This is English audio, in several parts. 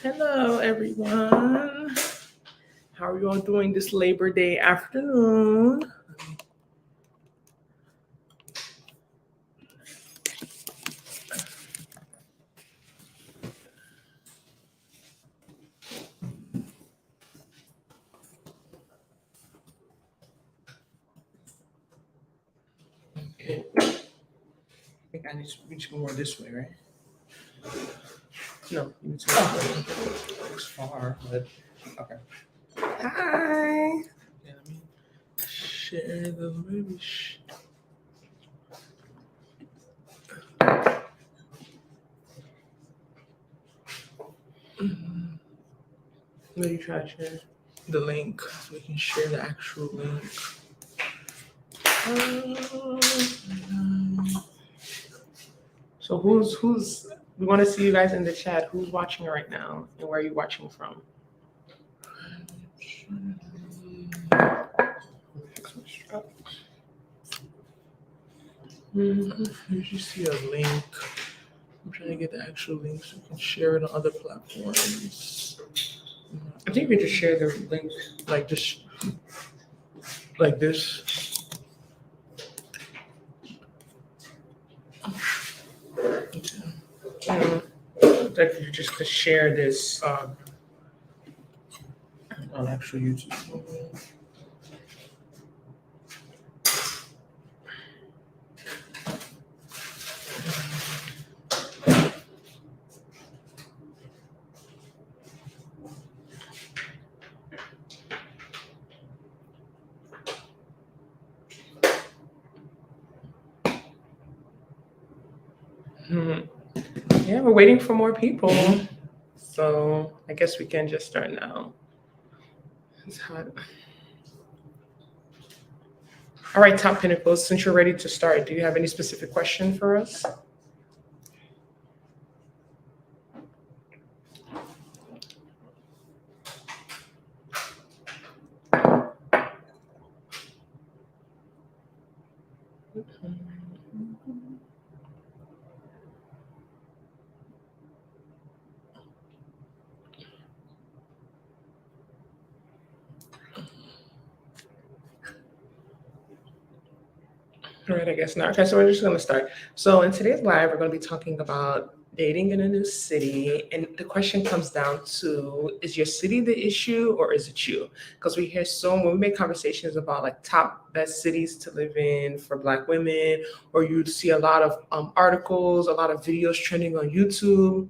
Hello, everyone. How are you all doing this Labor Day afternoon? Okay. I think I need to go more this way, right? No, you need to go looks far, but okay. Hi. Yeah, let me share the movie. Let me try to share the link so we can share the actual link. So who's we want to see you guys in the chat. Who's watching right now and where are you watching from? You should see a link. I'm trying to get the actual link so you can share it on other platforms. I think we just share the link like this. Like this. That you just could share this on actual YouTube. Yeah, we're waiting for more people. So I guess we can just start now. It's hot. All right, Top Pinnacles, since you're ready to start, do you have any specific question for us? All right, I guess not. Okay, so we're just going to start. So in today's live, we're going to be talking about dating in a new city. And the question comes down to, is your city the issue or is it you? Because we hear when we make conversations about like top best cities to live in for Black women, or you see a lot of articles, a lot of videos trending on YouTube.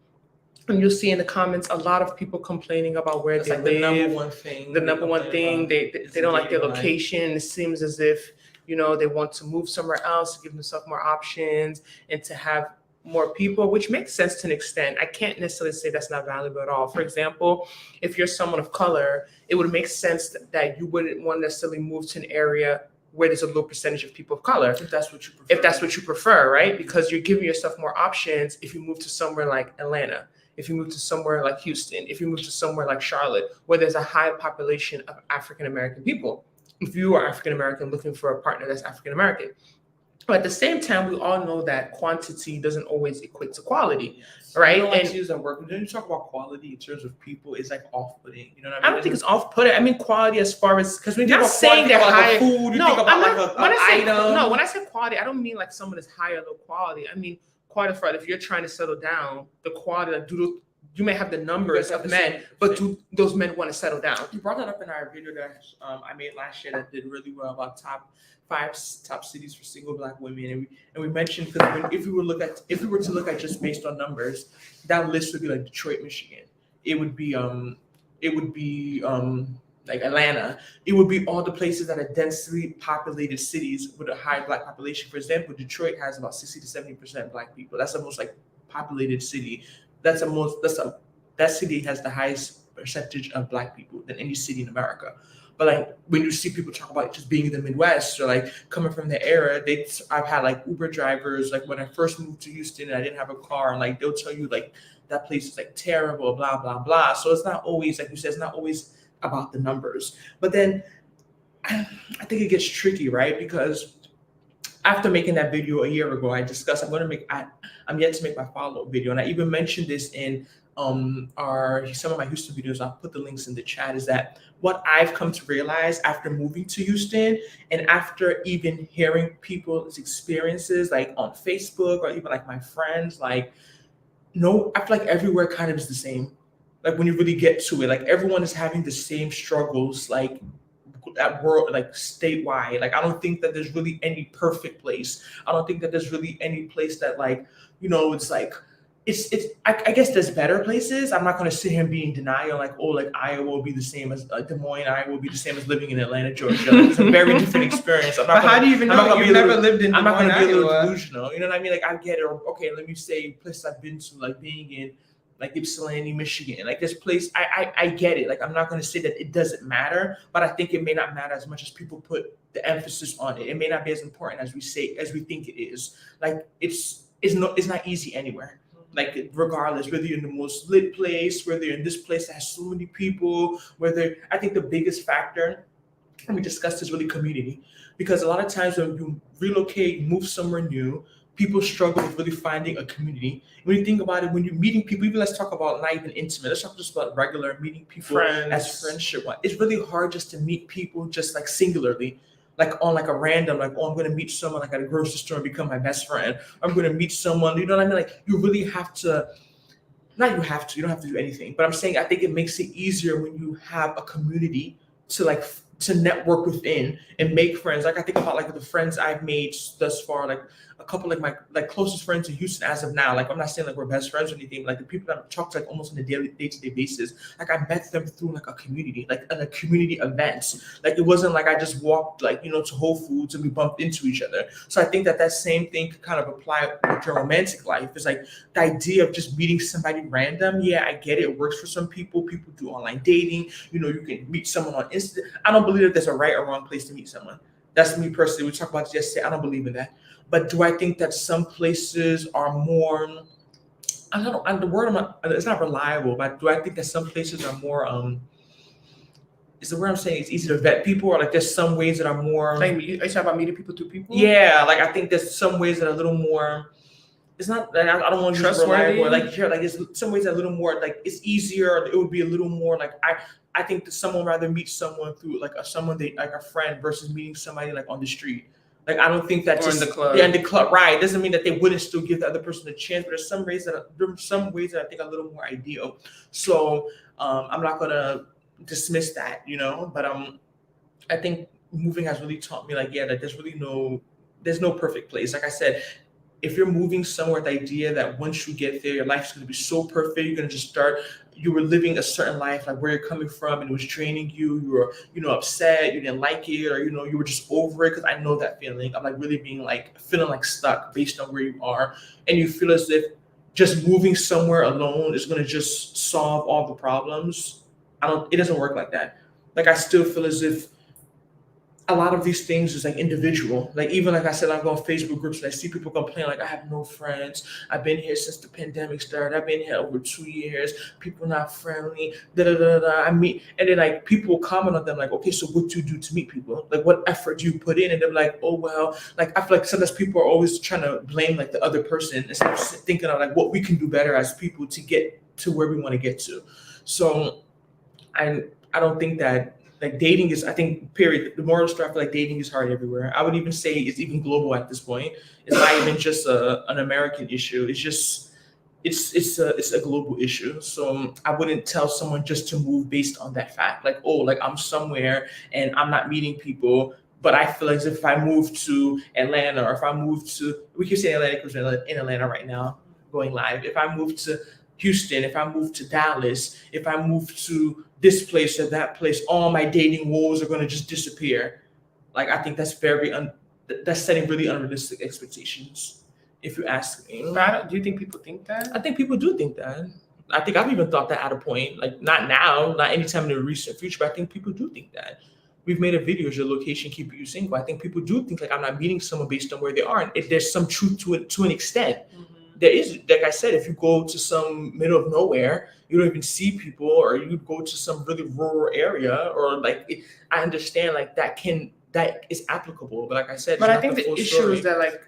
And you'll see in the comments a lot of people complaining about where they live. The number one thing. The number one thing, they don't like their location. It seems as if, they want to move somewhere else to give themselves more options and to have more people, which makes sense to an extent. I can't necessarily say that's not valuable at all. For example, if you're someone of color, it would make sense that you wouldn't want to necessarily move to an area where there's a low percentage of people of color. If that's what you prefer. If that's what you prefer, right? Because you're giving yourself more options if you move to somewhere like Atlanta. If you move to somewhere like Houston, if you move to somewhere like Charlotte, where there's a high population of African-American people. If you are African-American looking for a partner that's African-American. But at the same time, we all know that quantity doesn't always equate to quality, right? I don't like to use that word. When you talk about quality in terms of people, it's like off-putting. You know what I mean? I don't think it's off-putting. I mean quality as far as, because we're not saying they're higher. Food, you think about like an item. No, when I say quality, I don't mean like someone is high or low quality. I mean quality for if you're trying to settle down, the quality, like, you may have the numbers of men, but do those men want to settle down? You brought that up in our video that I made last year that did really well about top 5 top cities for single Black women, and we mentioned, because if we were to look at just based on numbers, that list would be like Detroit, Michigan. It would be like Atlanta. It would be all the places that are densely populated cities with a high Black population. For example, Detroit has about 60 to 70% Black people. That's the most like populated city. That city has the highest percentage of Black people than any city in America. But like when you see people talk about just being in the Midwest or like coming from the era, I've had like Uber drivers, like when I first moved to Houston and I didn't have a car, and like they'll tell you like that place is like terrible, blah, blah, blah. So it's not always, like you said, it's not always about the numbers. But then I think it gets tricky, right? Because after making that video a year ago, I discussed I'm yet to make my follow-up video. And I even mentioned this in are some of my Houston videos. I'll put the links in the chat. Is that what I've come to realize after moving to Houston and after even hearing people's experiences like on Facebook or even like my friends, like no, I feel like everywhere kind of is the same. Like when you really get to it, like everyone is having the same struggles, like at world, like statewide. Like I don't think that there's really any perfect place. I don't think that there's really any place that like, it's like I guess there's better places. I'm not going to sit here and be in denial like, oh, like Iowa will be the same as Des Moines. Iowa will be the same as living in Atlanta, Georgia. Like, it's a very different experience. But how do you even know? You've never lived in Des I'm not Moines, going to be a little Iowa. delusional. You know what I mean? Like I get it. Okay, let me say places I've been to, like being in like Ypsilanti, Michigan. Like this place, I get it. Like I'm not going to say that it doesn't matter, but I think it may not matter as much as people put the emphasis on it. It may not be as important as we think it is. Like it's not easy anywhere. Like regardless, whether you're in the most lit place, whether you're in this place that has so many people, I think the biggest factor, and we discussed this, really community, because a lot of times when you relocate, move somewhere new, people struggle with really finding a community. When you think about it, when you're meeting people, even let's talk about not even intimate, let's talk just about regular meeting people as friendship. It's really hard just to meet people just like singularly, like on like a random, like, oh, I'm going to meet someone like at a grocery store and become my best friend. I'm going to meet someone, you know what I mean? Like you really have to, you don't have to do anything, but I'm saying I think it makes it easier when you have a community to network within and make friends. Like I think about like the friends I've made thus far, like a couple like my like closest friends in Houston as of now. Like I'm not saying like we're best friends or anything, but like the people that I talk to like almost on a day-to-day basis, like I met them through like a community, like at a community events. Like it wasn't like I just walked like, to Whole Foods and we bumped into each other. So I think that same thing could kind of apply with your romantic life. It's like the idea of just meeting somebody random. Yeah, I get it. It works for some people. People do online dating. You can meet someone on Instagram. I don't believe that there's a right or wrong place to meet someone. That's me personally. We talked about this yesterday. I don't believe in that. But do I think that some places are more, I don't know, and the word it's not reliable, but do I think that some places are more, is the word I'm saying it's easy to vet people, or like there's some ways that are more. Like, are you talking about meeting people through people? Yeah, like I think there's some ways that are a little more, it's not like I don't want to use reliable, like here, like it's some ways that are a little more like it's easier. It would be a little more like I think that someone rather meet someone through like someone they like a friend versus meeting somebody like on the street. Like I don't think that or in the club. Yeah, in the club, right? It doesn't mean that they wouldn't still give the other person a chance, but there's some ways that I think are a little more ideal. So I'm not gonna dismiss that, but I think moving has really taught me like, yeah, that there's no perfect place. Like I said, if you're moving somewhere, the idea that once you get there, your life's going to be so perfect, you're going to just start, you were living a certain life, like where you're coming from, and it was draining you, you were, upset, you didn't like it, or, you were just over it. Because I know that feeling. I'm like really feeling like stuck based on where you are. And you feel as if just moving somewhere alone is going to just solve all the problems. It doesn't work like that. Like I still feel as if a lot of these things is like individual. Like even like I said, I go on Facebook groups and I see people complain like I have no friends. I've been here since the pandemic started. I've been here over 2 years. People not friendly. Da da da da. I meet, and then like people comment on them like, okay, so what do you do to meet people? Like what effort do you put in? And they're like, oh well. Like I feel like sometimes people are always trying to blame like the other person instead of thinking of like what we can do better as people to get to where we want to get to. So I don't think that. Like dating is, I think, period. The moral story, I feel like dating is hard everywhere. I would even say it's even global at this point. It's not even just an American issue. It's just, it's a global issue. So I wouldn't tell someone just to move based on that fact. Like, oh, like I'm somewhere and I'm not meeting people, but I feel as if I move to Atlanta, or if I move to, we can say Atlanta because we're in Atlanta right now, going live. If I move to Houston, if I move to Dallas, if I move to this place or that place, all my dating woes are going to just disappear. Like I think that's that's setting really unrealistic expectations, if you ask me. Do you think people think that? I think people do think that. I think I've even thought that at a point, like not now, not anytime in the recent future, but I think people do think that. We've made a video, is your location keeping you single? I think people do think like I'm not meeting someone based on where they are. And if there's some truth to it to an extent. Mm-hmm. There is, like I said, if you go to some middle of nowhere, you don't even see people, or you go to some really rural area, or like I understand like that is applicable, but like I said, but I think the issue is that like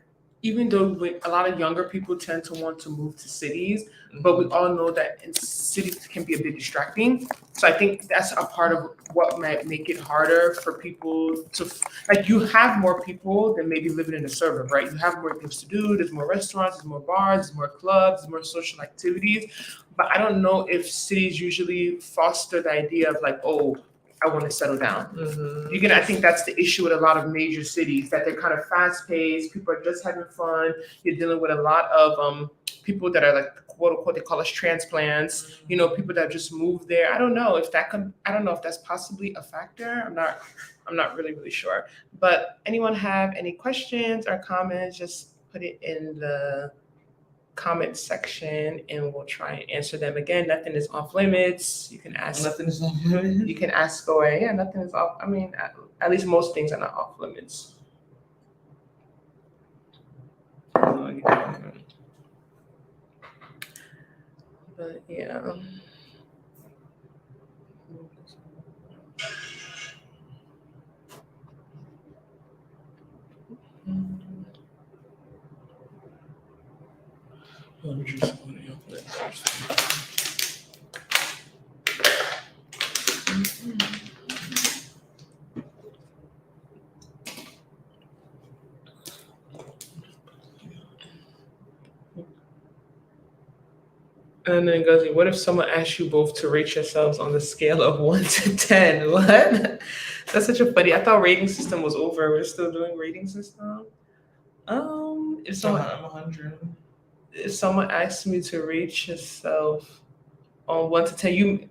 even though a lot of younger people tend to want to move to cities, but we all know that in cities can be a bit distracting. So I think that's a part of what might make it harder for people to, like, you have more people than maybe living in a suburb, right? You have more things to do. There's more restaurants, there's more bars, there's more clubs, there's more social activities. But I don't know if cities usually foster the idea of like, oh, I want to settle down. I think that's the issue with a lot of major cities, that they're kind of fast paced. People are just having fun. You're dealing with a lot of people that are like, quote unquote, they call us transplants. You know, people that just moved there. I don't know if that's possibly a factor. I'm not really sure. But anyone have any questions or comments? Just put it in the comment section and we'll try and answer them. Again, nothing is off limits. You can ask. Nothing is off limits. You can ask away. Yeah, nothing is off. I mean, at least most things are not off limits. But yeah. Let me just put it up there. And then it goes, what if someone asks you both to rate yourselves on the scale of 1 to 10? What? That's such a funny. I thought rating system was over. We're still doing rating system. If someone, I'm 100. If someone asks me to rate yourself on 1 to 10,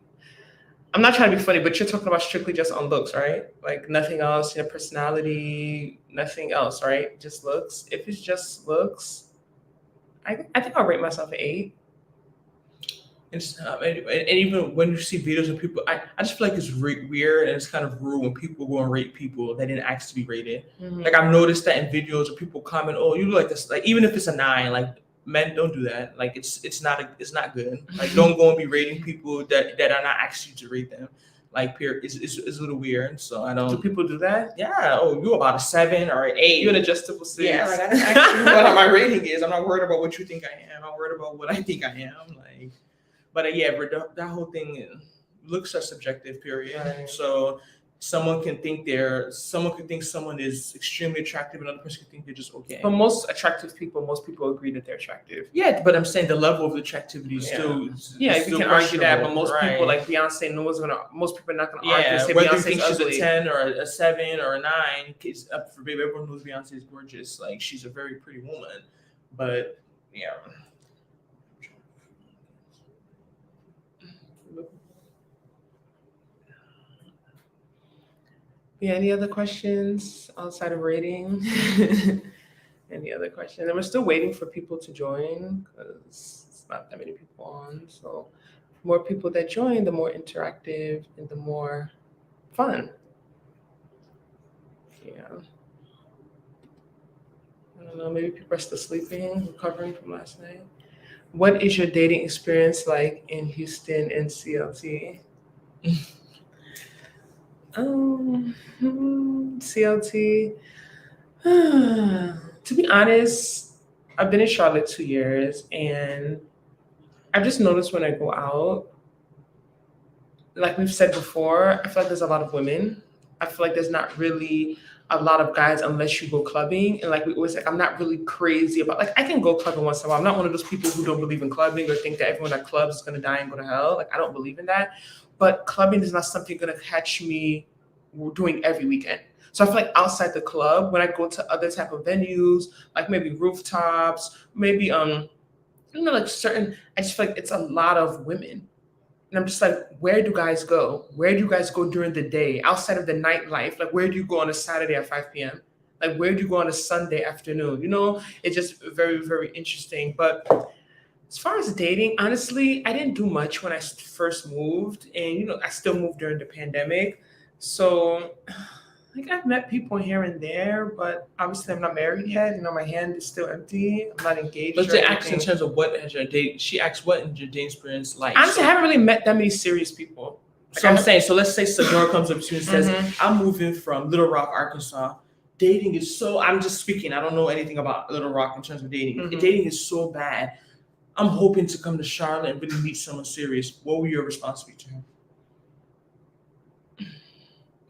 I'm not trying to be funny, but you're talking about strictly just on looks, right? Like nothing else, your personality, nothing else, right? Just looks. If it's just looks, I think I'll rate myself an 8. And even when you see videos of people, I just feel like it's weird and it's kind of rude when people go and rate people that didn't ask to be rated. Like I've noticed that in videos of people comment, "Oh, you look like this." Like even if it's a 9, like men don't do that. Like it's not good. Like don't go and be rating people that are not asking you to rate them. Like it's a little weird. So I don't. Do people do that? Yeah. Oh, you about a 7 or an 8? You're an adjustable 6. Yeah. Like I didn't ask you what my rating is. I'm not worried about what you think I am. I'm worried about what I think I am. Like. But yeah, that whole thing, looks are subjective, period. Right. So someone can think someone is extremely attractive, another person can think they're just okay. But most people agree that they're attractive. Yeah, but I'm saying the level of attractivity is still. Yeah, is you still can argue that, but questionable, most right? people like Beyonce, most people are not gonna argue and say whether you Beyonce's think she's ugly. a 10 or a 7 or a 9, it's up for baby. Everyone knows Beyonce is gorgeous. Like she's a very pretty woman, but yeah. Yeah, any other questions outside of rating? Any other questions? And we're still waiting for people to join because it's not that many people on. So more people that join, the more interactive and the more fun. Yeah. I don't know, maybe people are still sleeping, recovering from last night. What is your dating experience like in Houston and CLT? CLT. To be honest, I've been in Charlotte 2 years, and I've just noticed when I go out, like we've said before, I feel like there's a lot of women. I feel like there's not really a lot of guys unless you go clubbing. And like we always say, I'm not really crazy about, like, I can go clubbing once in a while. I'm not one of those people who don't believe in clubbing or think that everyone at clubs is going to die and go to hell. Like, I don't believe in that. But clubbing is not something going to catch me doing every weekend. So I feel like outside the club, when I go to other type of venues, like maybe rooftops, maybe, like certain, I just feel like it's a lot of women. And I'm just like, where do guys go? Where do you guys go during the day outside of the nightlife? Like, where do you go on a Saturday at 5 p.m.? Like, where do you go on a Sunday afternoon? You know, it's just very, very interesting. But as far as dating, honestly, I didn't do much when I first moved. And, I still moved during the pandemic. So, like, I've met people here and there, but obviously I'm not married yet. My hand is still empty. I'm not engaged. But they asked in terms of what has your date. She asked what is your dating experience like. Honestly, I haven't really met that many serious people. So I'm saying, so let's say Sador comes up to you and says, I'm moving from Little Rock, Arkansas dating is so. I'm just speaking. I don't know anything about Little Rock in terms of dating. Mhm. Dating is so bad. I'm hoping to come to Charlotte and really meet someone serious. What would your response be to him?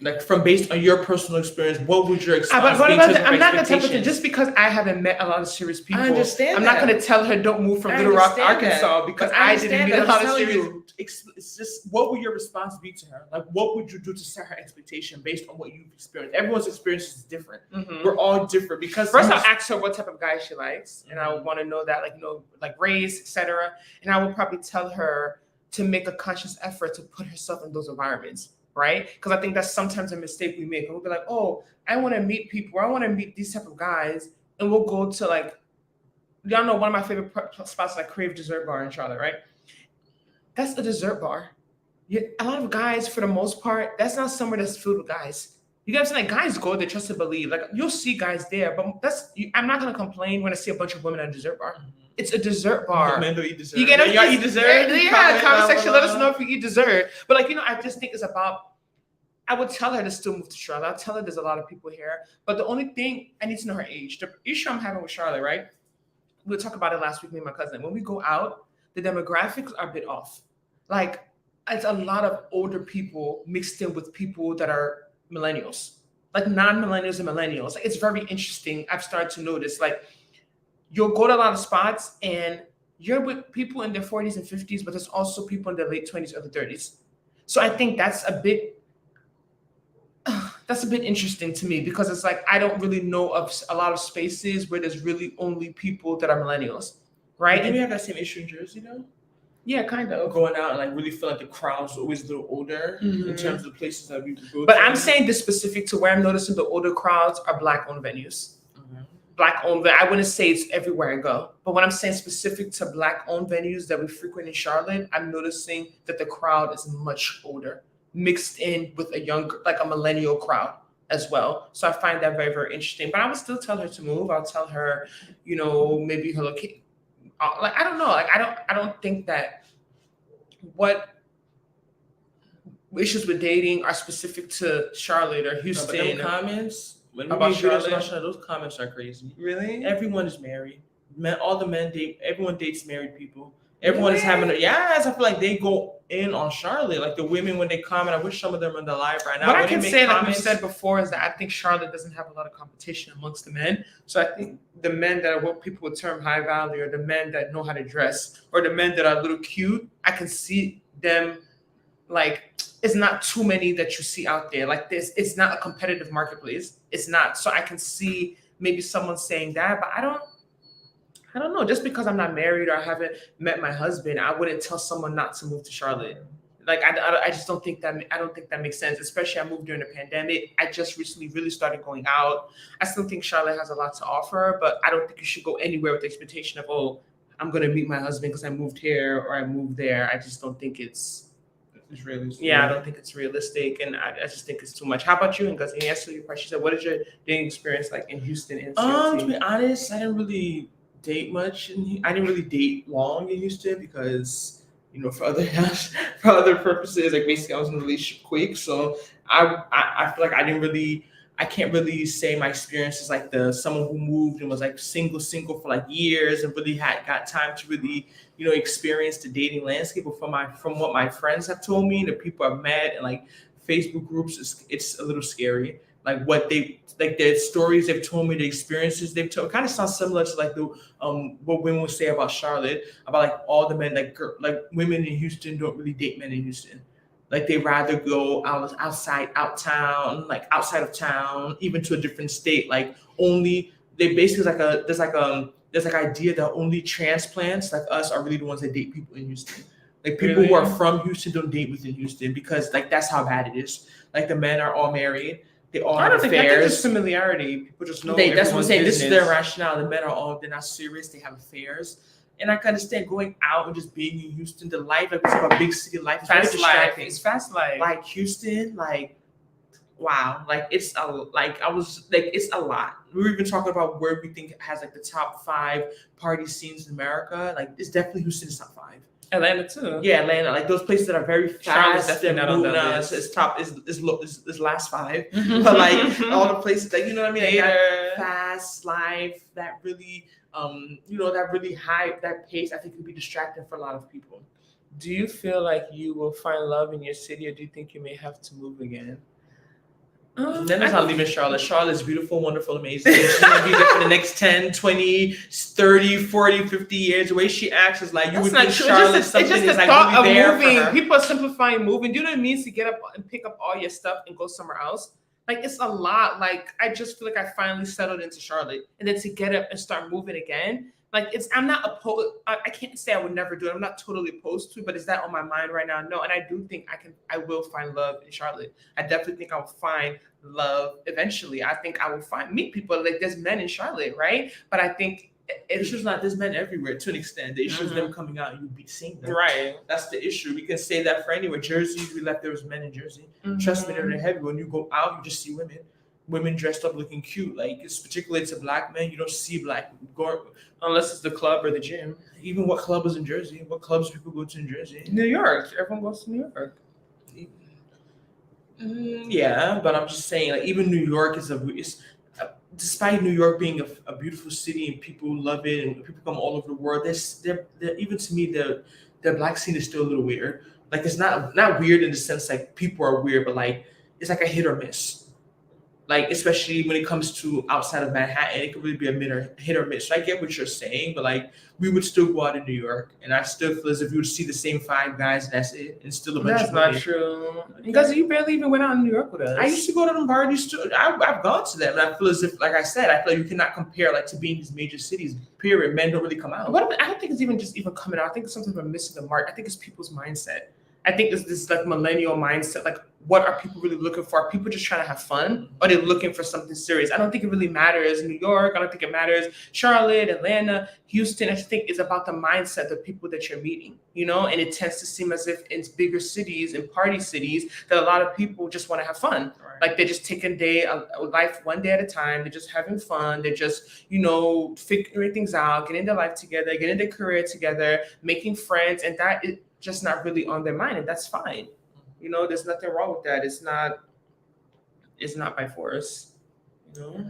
Like from based on your personal experience, what would your response be? I'm not gonna tell her just because I haven't met a lot of serious people. I understand. I'm not gonna tell her don't move from I Little Rock, understand Arkansas, that. because But I didn't meet a lot of telling serious. you, it's just what would your response be to her? Like, what would you do to set her expectation based on what you've experienced? Everyone's experience is different. Mhm. We're all different because First, I'll ask her what type of guy she likes, and I would want to know that, like, like race, etc. And I would probably tell her to make a conscious effort to put herself in those environments, right? Because I think that's sometimes a mistake we make. We'll be like, oh, I want to meet people, I want to meet these type of guys, and we'll go to like, y'all know one of my favorite spots, like Crave Dessert Bar in Charlotte, right? That's a dessert bar. A lot of guys, for the most part, that's not somewhere that's filled with guys. You get what I'm saying? Like, guys go there just to believe. Like, you'll see guys there, but I'm not gonna complain when I see a bunch of women at a dessert bar. It's a dessert bar. Men don't eat dessert. You get it? Y'all eat dessert? Yeah, comment section. Let us know if you eat dessert. But like, I just think it's about. I would tell her to still move to Charlotte. I'll tell her there's a lot of people here. But the only thing, I need to know her age. The issue I'm having with Charlotte, right? We talked about it last week, me and my cousin. When we go out, the demographics are a bit off. Like, it's a lot of older people mixed in with people that are millennials, like non-millennials and millennials. Like, it's very interesting. I've started to notice, like, you'll go to a lot of spots and you're with people in their 40s and 50s, but there's also people in their late 20s or the 30s. So I think that's a bit interesting to me, because it's like, I don't really know of a lot of spaces where there's really only people that are millennials, right? Do we have that same issue in Jersey though? Yeah, kind of. Going out and like really feel like the crowd's always a little older in Mhm. terms of the places that we go But to. I'm saying this specific to where I'm noticing the older crowds are Black-owned venues. Mhm. Black-owned, I wouldn't say it's everywhere I go, but when I'm saying specific to Black-owned venues that we frequent in Charlotte, I'm noticing that the crowd is much older, mixed in with a younger, like a millennial crowd as well. So I find that very, very interesting. But I would still tell her to move. I'll tell her, maybe her location. Like, I don't know. Like, I don't think that what issues with dating are specific to Charlotte or Houston. But them comments when About we Charlotte, Charlotte? those comments are crazy. Really? Everyone is married. All the men date. Everyone dates married people. Everyone is having yes. I feel like they go in on Charlotte. Like the women when they comment. I wish some of them are in the live right now. What I when they can make say, like we comments- said before, is that I think Charlotte doesn't have a lot of competition amongst the men. So I think the men that are what people would term high value, or the men that know how to dress, or the men that are a little cute, I can see them. Like, it's not too many that you see out there. Like this, it's not a competitive marketplace. It's not. So I can see maybe someone saying that, but I don't know. Just because I'm not married or I haven't met my husband, I wouldn't tell someone not to move to Charlotte. Like, I just don't think that. I don't think that makes sense. Especially, I moved during the pandemic. I just recently really started going out. I still think Charlotte has a lot to offer, but I don't think you should go anywhere with the expectation of, oh, I'm gonna meet my husband because I moved here or I moved there. I just don't think it's realistic. Yeah, I don't think it's realistic, and I just think it's too much. How about you? And because he answered your question, she said, "What is your dating experience like in Houston and To be honest, I didn't really date much. I didn't really date long in Houston because for other purposes, like basically I was in a relationship quick. So I feel like I can't really say my experience is like someone who moved and was like single for like years and really got time to really experience the dating landscape. But from what my friends have told me, the people I've met and like Facebook groups, it's a little scary. Like what their stories they've told me, the experiences they've told, kind of sounds similar to like the what women would say about Charlotte, about like all the men, like women in Houston don't really date men in Houston. Like they rather go outside of town, even to a different state. Like only they basically there's idea that only transplants like us are really the ones that date people in Houston. Like people who are from Houston don't date within Houston because like that's how bad it is. Like the men are all married. They all have affairs. I think there's familiarity. People just know. That's what I'm saying. Business. This is their rationale. The men they're not serious. They have affairs. And I can understand going out and just being in Houston, the life, like we talk about big city life, is fast very life. distracting. It's fast life. Like Houston, like wow, like it's a lot. We were even talking about where we think has like the top 5 party scenes in America. Like it's definitely Houston's top 5. Atlanta too. Yeah, Atlanta, like those places that are very Charlotte's fast. definitely not on that Nah, list. it's top is last five. But like all the places that, you know what I mean, like that Later. fast life, that really that really high, that pace, I think can be distracting for a lot of people. Do you feel like you will find love in your city, or do you think you may have to move again? Then it's not leaving Charlotte. Charlotte's beautiful, wonderful, amazing. She's going to be there for the next 10, 20, 30, 40, 50 years. The way she acts is like, you That's would not think true. Charlotte It's just something the is like thought really of there moving. for her. People are simplifying moving. Do you know what it means to get up and pick up all your stuff and go somewhere else? Like, it's a lot. Like, I just feel like I finally settled into Charlotte, and then to get up and start moving again. Like, I'm not opposed. I can't say I would never do it. I'm not totally opposed to it, but is that on my mind right now? No. And I do think I will find love in Charlotte. I definitely think I'll find love eventually. I think I will meet people. Like, there's men in Charlotte, right? But I think The issue is not there's men everywhere to an extent. The issue is them coming out and you be seeing them. right. That's the issue. We can say that for anywhere. Jersey, we left there was men in Jersey. Trust me, they're heavy. When you go out, you just see women. Women dressed up looking cute. Like, it's particularly to black men, you don't see black going Unless it's the club or the gym. even what club is in Jersey? What clubs people go to in Jersey? New York. Everyone goes to New York. Yeah, but I'm just saying, like, even New York despite New York being a beautiful city and people love it and people come all over the world, they're even to me the black scene is still a little weird. Like, it's not weird in the sense like people are weird, but like it's like a hit or miss. Like, especially when it comes to outside of Manhattan, it could really be a hit or miss. So I get what you're saying, but like we would still go out in New York, and I still feel as if you would see the same 5 guys, and that's it, and still a bunch That's of not women. true. Because you barely even went out in New York with us. I used to go to them bars. I've gone to them, and I feel as if, like I said, I feel like you cannot compare like to being in these major cities. Period. Men don't really come out. I don't think it's even coming out. I think it's something we're missing the mark. I think it's people's mindset. I think it's this like millennial mindset. Like, what are people really looking for? Are people just trying to have fun? Or are they looking for something serious? I don't think it really matters New York. I don't think it matters Charlotte, Atlanta, Houston. I just think it's about the mindset of people that you're meeting, and it tends to seem as if in bigger cities and party cities that a lot of people just want to have fun. Right. Like, they're just taking life one day at a time. They're just having fun. They're just, figuring things out, getting their life together, getting their career together, making friends. And that is just not really on their mind. And that's fine. There's nothing wrong with that. It's not by force, So,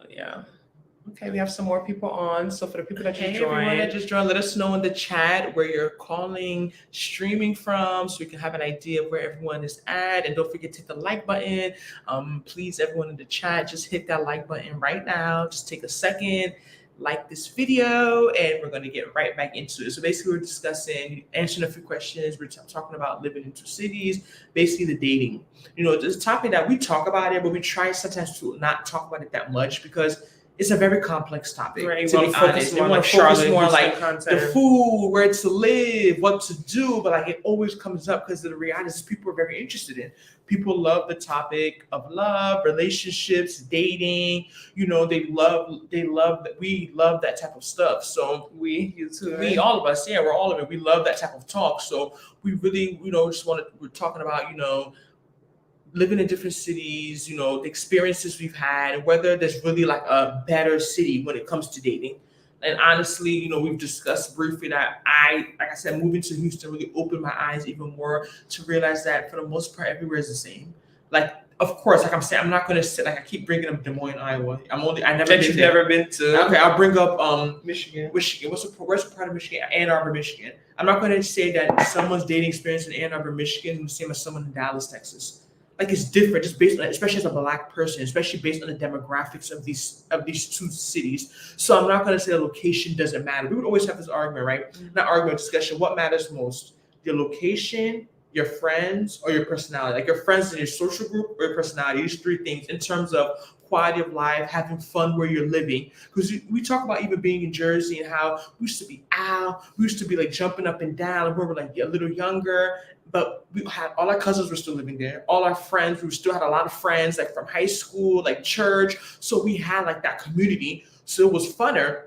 yeah. Okay, we have some more people on. So for the people that just Everyone that joined, just joined, let us know in the chat where you're calling, streaming from, so we can have an idea of where everyone is at. And don't forget to hit the like button. Please, everyone in the chat, just hit that like button right now. Just take a second, like this video, and we're going to get right back into it. So basically, we're discussing, answering a few questions. We're talking about living in 2 cities, basically the dating. This topic that we talk about it, but we try sometimes to not talk about it that much because it's a very complex topic. right, To be honest, we want to focus more on like the food, where to live, what to do, but like it always comes up because the reality is people are very interested in. People love the topic of love, relationships, dating. We love that type of stuff. So you too. we, all of us, yeah, we're all of it. We love that type of talk. So we really, we're talking about, living in different cities, the experiences we've had, and whether there's really like a better city when it comes to dating. And honestly, we've discussed briefly that like I said, moving to Houston really opened my eyes even more to realize that for the most part, everywhere is the same. Like, of course, like I'm saying, I'm not going to sit, like I keep bringing up Des Moines, Iowa. I never been there. Never been to. Okay, I'll bring up Michigan. Where's the part of Michigan? Ann Arbor, Michigan. I'm not going to say that someone's dating experience in Ann Arbor, Michigan is the same as someone in Dallas, Texas. Like, it's different, just based on, especially as a Black person, especially based on the demographics of these 2 cities. So I'm not going to say the location doesn't matter. We would always have this argument, right? Not argument, discussion. What matters most? Your location, your friends, or your personality? Like, your friends in your social group or your personality. These 3 things in terms of quality of life, having fun where you're living. Because we talk about even being in Jersey and how we used to be out. We used to be like jumping up and down when we were like a little younger. But we had all our cousins were still living there. All our friends, we still had a lot of friends like from high school, like church. So we had like that community. So it was funner.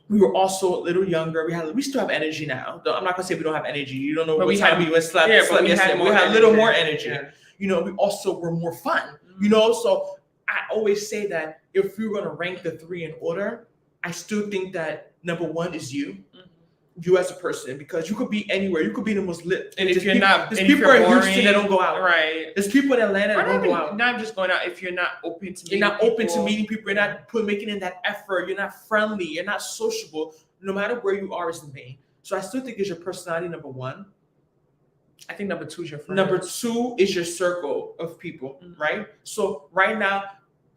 We were also a little younger. We still have energy now. I'm not gonna say we don't have energy. You don't know what time we went slept. Yeah, but we had a little more energy. Yeah. We also were more fun. So I always say that if we were gonna rank the 3 in order, I still think that number one is you as a person, because you could be anywhere. You could be the most lit. And if There's you're people, not, there's and if people you're in Houston boring, that don't go out. right? There's people in Atlanta Or that don't not, go even, out. not just going out. If you're not open to, You're not open to meeting people. You're not making in that effort. You're not friendly. You're not sociable. No matter where you are, is in vain. So I still think it's your personality, number one. I think number two is your friends. Number two is your circle of people, right? So right now,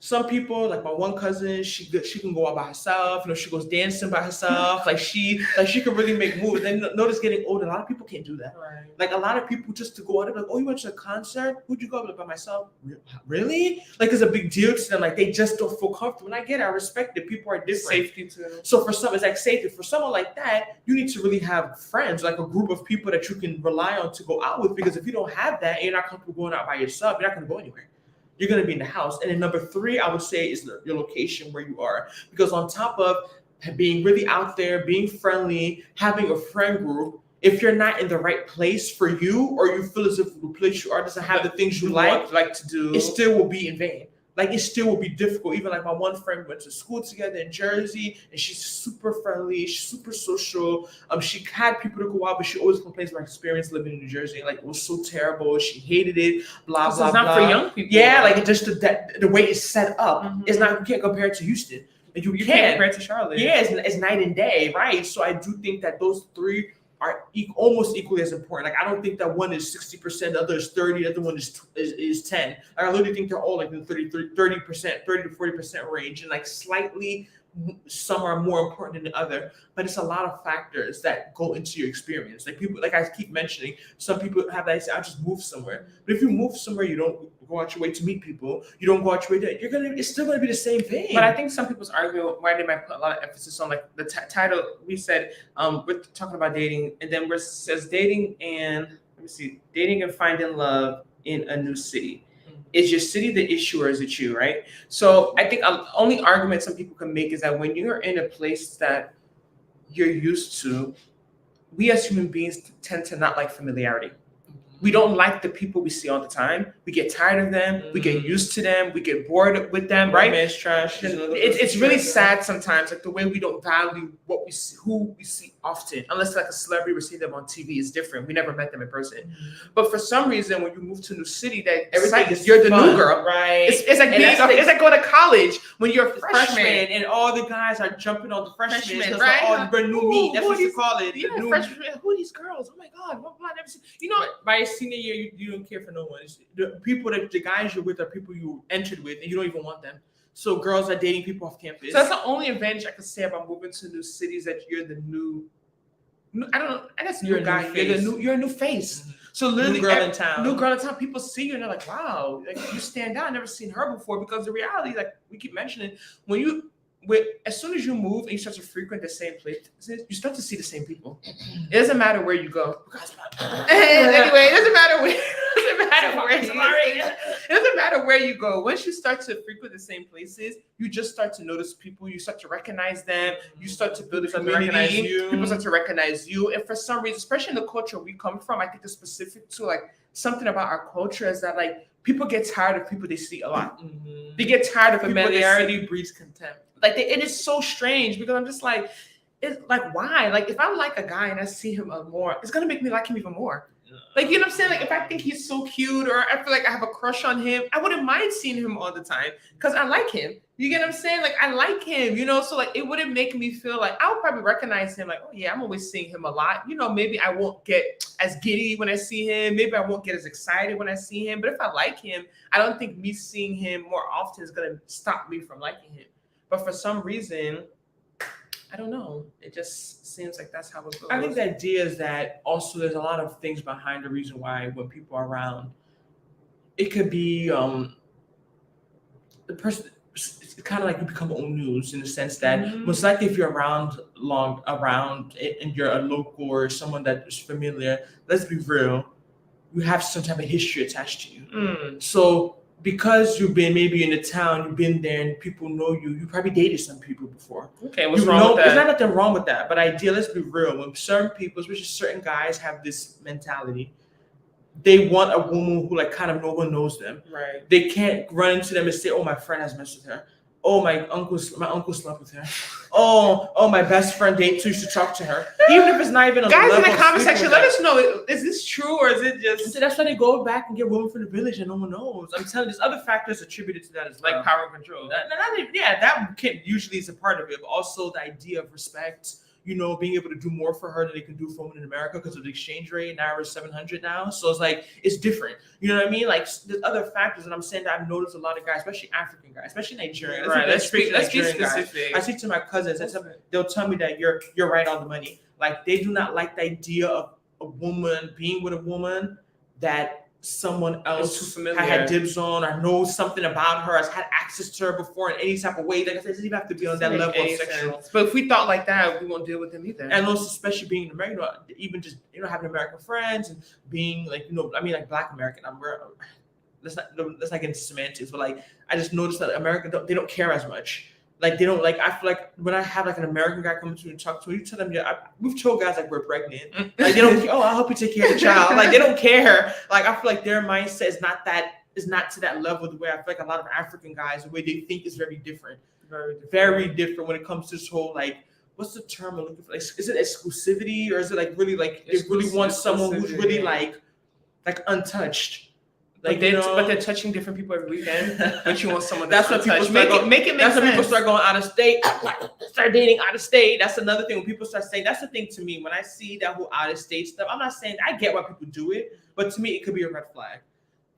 some people, like my one cousin, she can go out by herself. She goes dancing by herself. Like she can really make moves. Then notice getting older, a lot of people can't do that. Right. Like a lot of people just to go out, they're like, oh, you went to a concert? Who'd you go? I'm like, by myself. Really? Like it's a big deal to them. Like they just don't feel comfortable. And I get it. I respect it. People are different. Safety too. So for some, it's like safety. For someone like that, you need to really have friends, like a group of people that you can rely on to go out with. Because if you don't have that and you're not comfortable going out by yourself, you're not going to go anywhere. You're going to be in the house. And then number three, I would say, is your location where you are. Because on top of being really out there, being friendly, having a friend group, if you're not in the right place for you, or you feel as if the place you are doesn't have the things you like to do, it still will be in vain. Like it still will be difficult. Even like my one friend went to school together in Jersey, and she's super friendly, she's super social. She had people to go out, but she always complains about her experience living in New Jersey. Like it was so terrible. She hated it. Blah blah it's not blah. for young people. Yeah, like just the way it's set up. It's not. You can't compare it to Houston. And you can't compare it to Charlotte. Yeah, it's night and day, right? So I do think that those three are almost equally as important. Like I don't think that one is 60%, the other is 30%, the other one is 10. Like I literally think they're all like in the 30%, 30 to 40% range, and like slightly some are more important than the other. But it's a lot of factors that go into your experience. Like people, like I keep mentioning, some people have that say, I just move somewhere. But if you move somewhere, you don't go out your way to meet people. You don't go out your way to, it's still gonna be the same thing. But I think some people's argument why they might put a lot of emphasis on like the title. We said we're talking about dating, and then it says dating and dating and finding love in a new city. Is your city the issue, or is it you, right? So I think only argument some people can make is that when you're in a place that you're used to, we as human beings tend to not like familiarity. We don't like the people we see all the time. We get tired of them. We get used to them. We get bored with them, right? Man's trash. It's really sad sometimes, like the way we don't value what we see, who we see often. Unless like a celebrity, we see them on TV is different. We never met them in person. But for some reason, when you move to a new city, that everything is you're the new girl, right? It's like it's like going to college when you're a freshman and all the guys are jumping on the freshmen, right? All the new meat. That's what you call it. Yeah, freshmen. Who are these girls? Oh my God! What I've never seen. You know, by senior year, you don't care for no one. It's the people that the guys you're with are people you entered with, and you don't even want them. So girls are dating people off campus. So that's the only advantage I could say about moving to new cities, that you're the new. I don't know. I guess you're new guy. You're a new face. So literally, new girl in town. New girl in town. People see you and they're like, "Wow, like you stand out. I've never seen her before." Because the reality, like we keep mentioning, as soon as you move and you start to frequent the same places, you start to see the same people. It doesn't matter where you go. Anyway, it doesn't matter where. It doesn't matter where you go. Once you start to frequent the same places, you just start to notice people. You start to recognize them. You start to build a community. People start to recognize you. And for some reason, especially in the culture we come from, I think it's specific to like something about our culture is that like people get tired of people they see a lot. They get tired of familiarity breeds contempt. Like it is so strange because I'm just like, it's like why? Like if I like a guy and I see him more, it's gonna make me like him even more. Like you know what I'm saying? Like if I think he's so cute or I feel like I have a crush on him, I wouldn't mind seeing him all the time because I like him. You get what I'm saying? Like I like him, you know. So like it wouldn't make me feel like I would probably recognize him. Like oh yeah, I'm always seeing him a lot. You know, maybe I won't get as giddy when I see him. Maybe I won't get as excited when I see him. But if I like him, I don't think me seeing him more often is gonna stop me from liking him. But for some reason, I don't know. It just seems like that's how it goes. I think the idea is that also there's a lot of things behind the reason why when people are around, it could be the person. It's kind of like you become old news in the sense that most likely if you're around and you're a local or someone that is familiar, let's be real, you have some type of history attached to you. So because you've been maybe in the town, you've been there and people know you, you probably dated some people before. Okay, what's wrong with that? There's not nothing wrong with that. But let's be real, when certain people, especially certain guys have this mentality, they want a woman who like kind of no one knows them. Right. They can't run into them and say, oh, my friend has messed with her. oh, my uncle slept with her. Oh, my best friend dates, so you should talk to her. Even if it's not even on Guys the in level the of comment sleeping section, with let her. us know, is this true or is it just So that's why they go back and get women from the village and no one knows. I'm telling you, there's other factors attributed to that as well. like power and control? That usually is a part of it, but also the idea of respect, being able to do more for her than they can do for women in America because of the exchange rate. Now we're 700 now. So it's like, it's different. You know what I mean? Like, there's other factors, and I'm saying that I've noticed a lot of guys, especially African guys, especially Nigerian. Right, let's be Nigerian guys. specific. I see to my cousins, they'll tell me that you're right on the money. Like, they do not like the idea of a woman being with a woman that someone else too familiar. had dibs on or knows something about her, has had access to her before in any type of way. Like I said, it doesn't even have to be on that level of sexual. But if we thought like that, we won't deal with them either. And also, especially being in America, even just having American friends and being like like Black American. Let's not get into semantics, but like I just noticed that America they don't care as much. Like they don't like. I feel like when I have like an American guy come to me and talk to me, you tell them, we've told guys like we're pregnant. Like they don't. Oh, I'll help you take care of the child. Like they don't care. Like I feel like their mindset is not to that level. The way I feel like a lot of African guys, the way they think is very different. Very different when it comes to this whole like. What's the term I'm looking for? Like, is it exclusivity or is it like really like they really want someone who's really like untouched? Like but they're touching different people every weekend. But you want someone that's that's what people untouched. Make it make that's sense. when people start going out of state, start dating out of state. That's another thing when people start saying. That's the thing to me when I see that whole out of state stuff. I'm not saying I get why people do it, but to me it could be a red flag.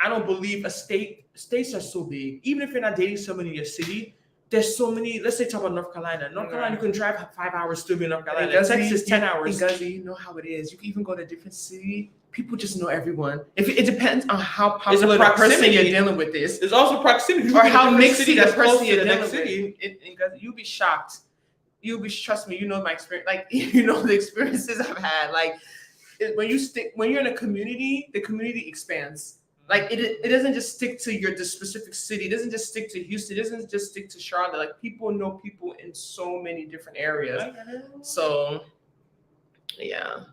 I don't believe states are so big. Even if you're not dating someone in your city, there's so many. Let's say talk about North Carolina. North Carolina, you can drive 5 hours still be in North Carolina. Texas, 10 hours. In Guzzy, you know how it is. You can even go to a different city. People just know everyone. If it depends on how popular the person you're dealing with is. There's also proximity. Or how mixy the person you're the dealing next with. city. In Guzzy, you'll be shocked. Trust me, you know my experience. Like, you know the experiences I've had. Like, when you're in a community, the community expands. Like it doesn't just stick to the specific city. It doesn't just stick to Houston. It doesn't just stick to Charlotte. Like people know people in so many different areas. So yeah.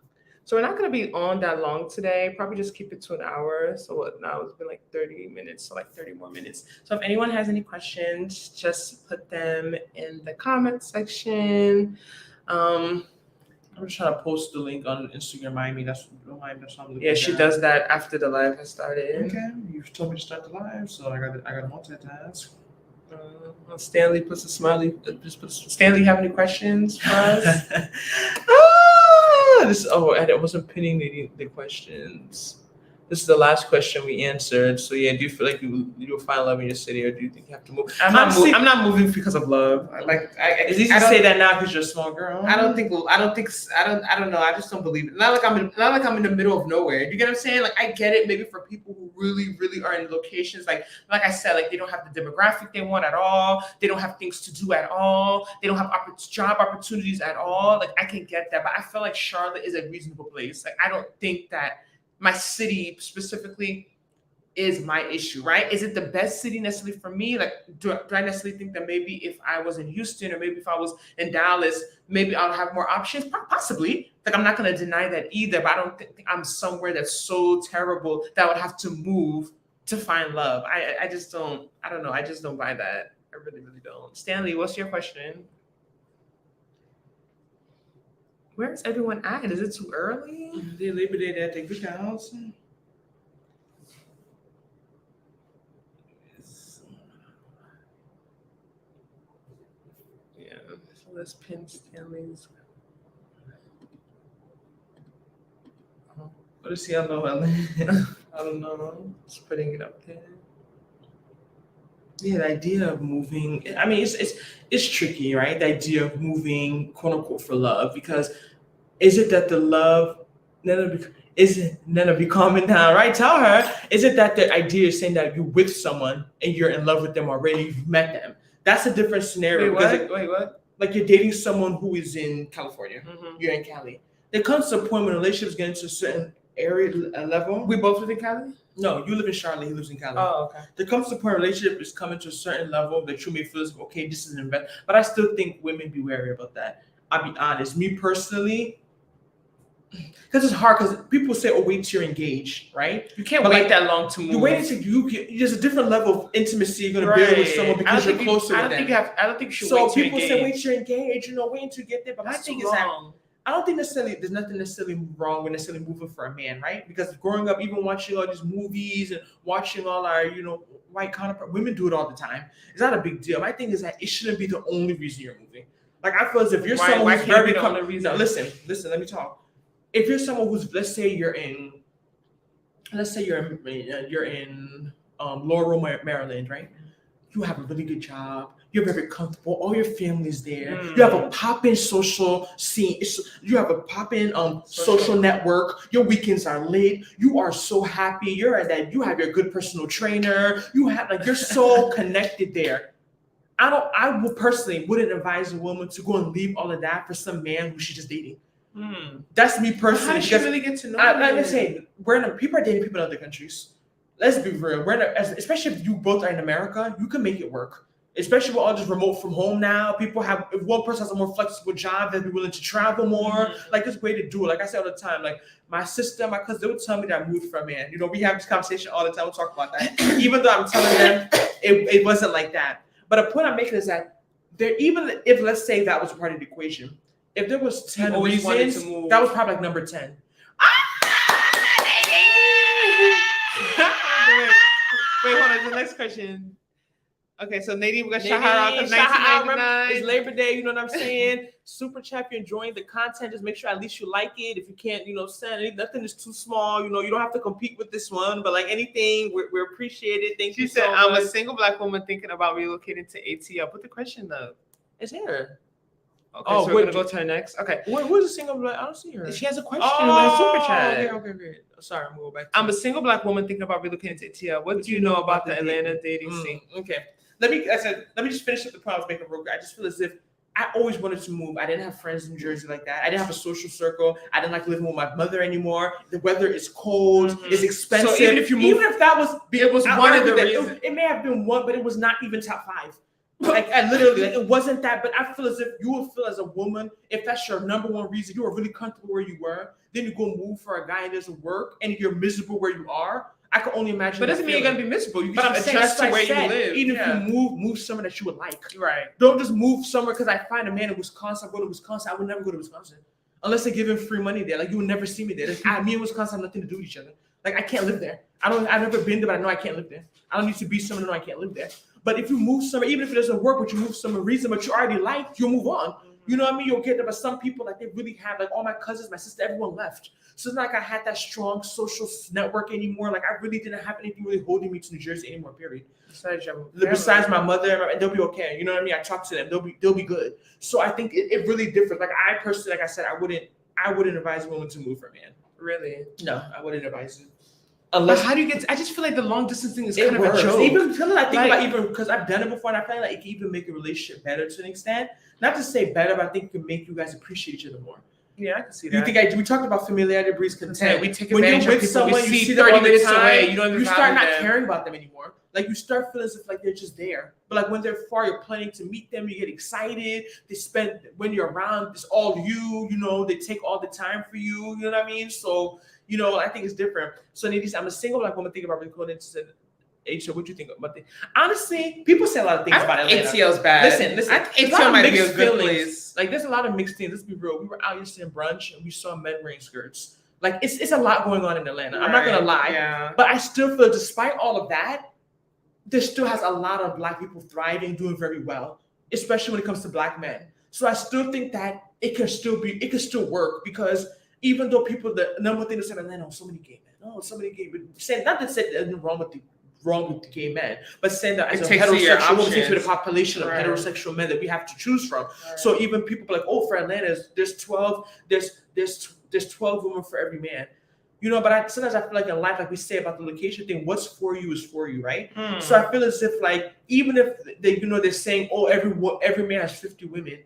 So we're not gonna be on that long today. Probably just keep it to an hour. So what now? It's been like 30 minutes, so like 30 more minutes. So if anyone has any questions, just put them in the comment section. I'm just trying to post the link on Instagram. That's what I'm looking Yeah, she does that after the live has started. Okay, you've told me to start the live, so I got to multitask. Stanley puts a smiley. Stanley, have any questions for us? I wasn't pinning the questions. This is the last question we answered. So yeah, do you feel like you'll find love in your city, or do you think you have to move? I'm not moving because of love. It's easy to say that now because you're a small girl. I don't know. I just don't believe it. Not like I'm in the middle of nowhere. You get what I'm saying? Like I get it. Maybe for people who really, really are in locations like I said, like they don't have the demographic they want at all. They don't have things to do at all. They don't have job opportunities at all. Like I can get that, but I feel like Charlotte is a reasonable place. Like I don't think that my city specifically is my issue, right? Is it the best city necessarily for me? Like, do I necessarily think that maybe if I was in Houston or maybe if I was in Dallas, maybe I'll have more options? Possibly. Like, I'm not going to deny that either, but I don't think I'm somewhere that's so terrible that I would have to move to find love. I just don't, I don't know. I just don't buy that. I really, really don't. Stanley, what's your question? Where's everyone at? Is it too early? They Labor Day at the good house. Yeah, so let's pin Stanley's. What is he? I don't know. Just putting it up there. Yeah, the idea of moving. I mean, it's tricky, right? The idea of moving, quote unquote, for love, because is it that the love, Nana be calming down, right? Tell her, is it that the idea is saying that you're with someone and you're in love with them already, you've met them? That's a different scenario. Wait, what? Like you're dating someone who is in California, Mm-hmm. you're in Cali. There comes to a point when relationships get into a certain area level. We both live in Cali? No, you live in Charlotte, he lives in Cali. Oh, okay. There comes to a point relationship is coming to a certain level that you may feel is okay, this is an investment. But I still think women be wary about that. I'll be honest. Me personally, because it's hard because people say, oh, wait till you're engaged, right? You can't But, wait like, that long to move. You wait until there's a different level of intimacy you're gonna build with someone because you're closer with them. I don't think you should So wait till people you're say, engaged. wait till you're engaged, wait until you get there. But my That's thing too is that long. I don't think necessarily there's nothing necessarily wrong with necessarily moving for a man, right? Because growing up, even watching all these movies and watching all our, white counterpart, women do it all the time. It's not a big deal. My thing is that it shouldn't be the only reason you're moving. Like I feel as if you're someone who's very reason. No, listen, let me talk. If you're someone who's, let's say you're in Laurel, Maryland, right? You have a really good job. You're very comfortable. All your family's there. You have a poppin' social scene. You have a poppin' social network. Your weekends are lit. You are so happy. You're at that. You have your good personal trainer. You're so connected there. I would personally wouldn't advise a woman to go and leave all of that for some man who she's just dating. That's me personally. How does she really get to know? Like I say, people are dating people in other countries. Let's be real. Especially if you both are in America, you can make it work. Especially with all just remote from home now. If one person has a more flexible job, they'll be willing to travel more. Like there's a way to do it. Like I say all the time, like my sister, my cousin, they would tell me that I moved for a man. We have this conversation all the time. We'll talk about that. Even though I'm telling them it wasn't like that. But a point I'm making is that even if let's say that was part of the equation, if there was 10 reasons, that was probably like number 10. Wait, hold on. The next question. Okay, so Nadine, we're gonna shout her out because 1999. It's Labor Day. You know what I'm saying? Super chat. If you're enjoying the content, just make sure at least you like it. If you can't, send it. Nothing is too small. You don't have to compete with this one. But like anything, we appreciate it. Thank you. She said, "I'm a single Black woman thinking about relocating to ATL." Put the question up. It's here. Okay, so we're gonna go to her next. Okay. Who's a single Black? I don't see her. She has a question in the super chat. Okay, great. Sorry, I'm going back. I'm a single Black woman thinking about relocating to ATL. What do you know about the Atlanta dating scene? Okay. Let me just finish up the point I was making real quick. I just feel as if I always wanted to move. I didn't have friends in Jersey like that. I didn't have a social circle. I didn't like living with my mother anymore. The weather is cold. It's expensive. So even if that was one of the reasons, it may have been one, but it was not even top 5. I literally, it wasn't that. But I feel as if you would feel as a woman, if that's your number one reason, you were really comfortable where you were, then you go move for a guy that doesn't work, and you're miserable where you are. I can only imagine. But doesn't mean you're gonna be miserable. You can adjust to where you live. Even if you move somewhere that you would like. Right. Don't just move somewhere because I find a man in Wisconsin. I go to Wisconsin. I would never go to Wisconsin unless they give him free money there. Like you would never see me there. Me and Wisconsin have nothing to do with each other. Like I can't live there. I've never been there, but I know I can't live there. I don't need to be somewhere to know I can't live there. But if you move somewhere, even if it doesn't work, but you move somewhere reason, but you already like, you'll move on. You know what I mean? You'll get there. But some people, like they really have, like all my cousins, my sister, everyone left. So it's not like I had that strong social network anymore. Like I really didn't have anything really holding me to New Jersey anymore, period. Besides my mother, and they'll be okay. You know what I mean? I talk to them. They'll be good. So I think it really differs. Like I personally, like I said, I wouldn't advise women to move for a man. Really? No, I wouldn't advise it. Unless, how do you get? I just feel like the long distance thing is kind of a joke. Even because I've done it before, and I feel like it can even make a relationship better to an extent. Not to say better, but I think it can make you guys appreciate each other more. Yeah, I can see that. We talked about familiarity breeds content. We take when advantage you're of with people. someone, We you see 30 them all the minutes time, away. You don't even start not them. caring about them anymore. Like you start feeling as if like they're just there. But like when they're far, you're planning to meet them. You get excited. When you're around, it's all you. They take all the time for you. You know what I mean? So I think it's different. So Nadine, I'm a single Black woman thinking about recording to ATL. What do you think about it? Honestly, people say a lot of things about Atlanta. ATL's bad. Listen. ATL might be a good place. Like there's a lot of mixed things. Let's be real. We were out yesterday in brunch and we saw men wearing skirts. Like it's a lot going on in Atlanta. I'm not gonna lie. Yeah. But I still feel, despite all of that, there still has a lot of Black people thriving, doing very well, especially when it comes to Black men. So I still think that it can still work because even though the number thing that said Atlanta, so many gay men, saying not that said there's wrong with the gay men, but saying that as a heterosexual woman takes with a population of heterosexual men that we have to choose from. Right. So even people are like, oh, for Atlanta, there's 12 women for every man. But sometimes I feel like in life, like we say about the location thing, what's for you is for you, right? So I feel as if like even if they're saying, oh, every man has 50 women,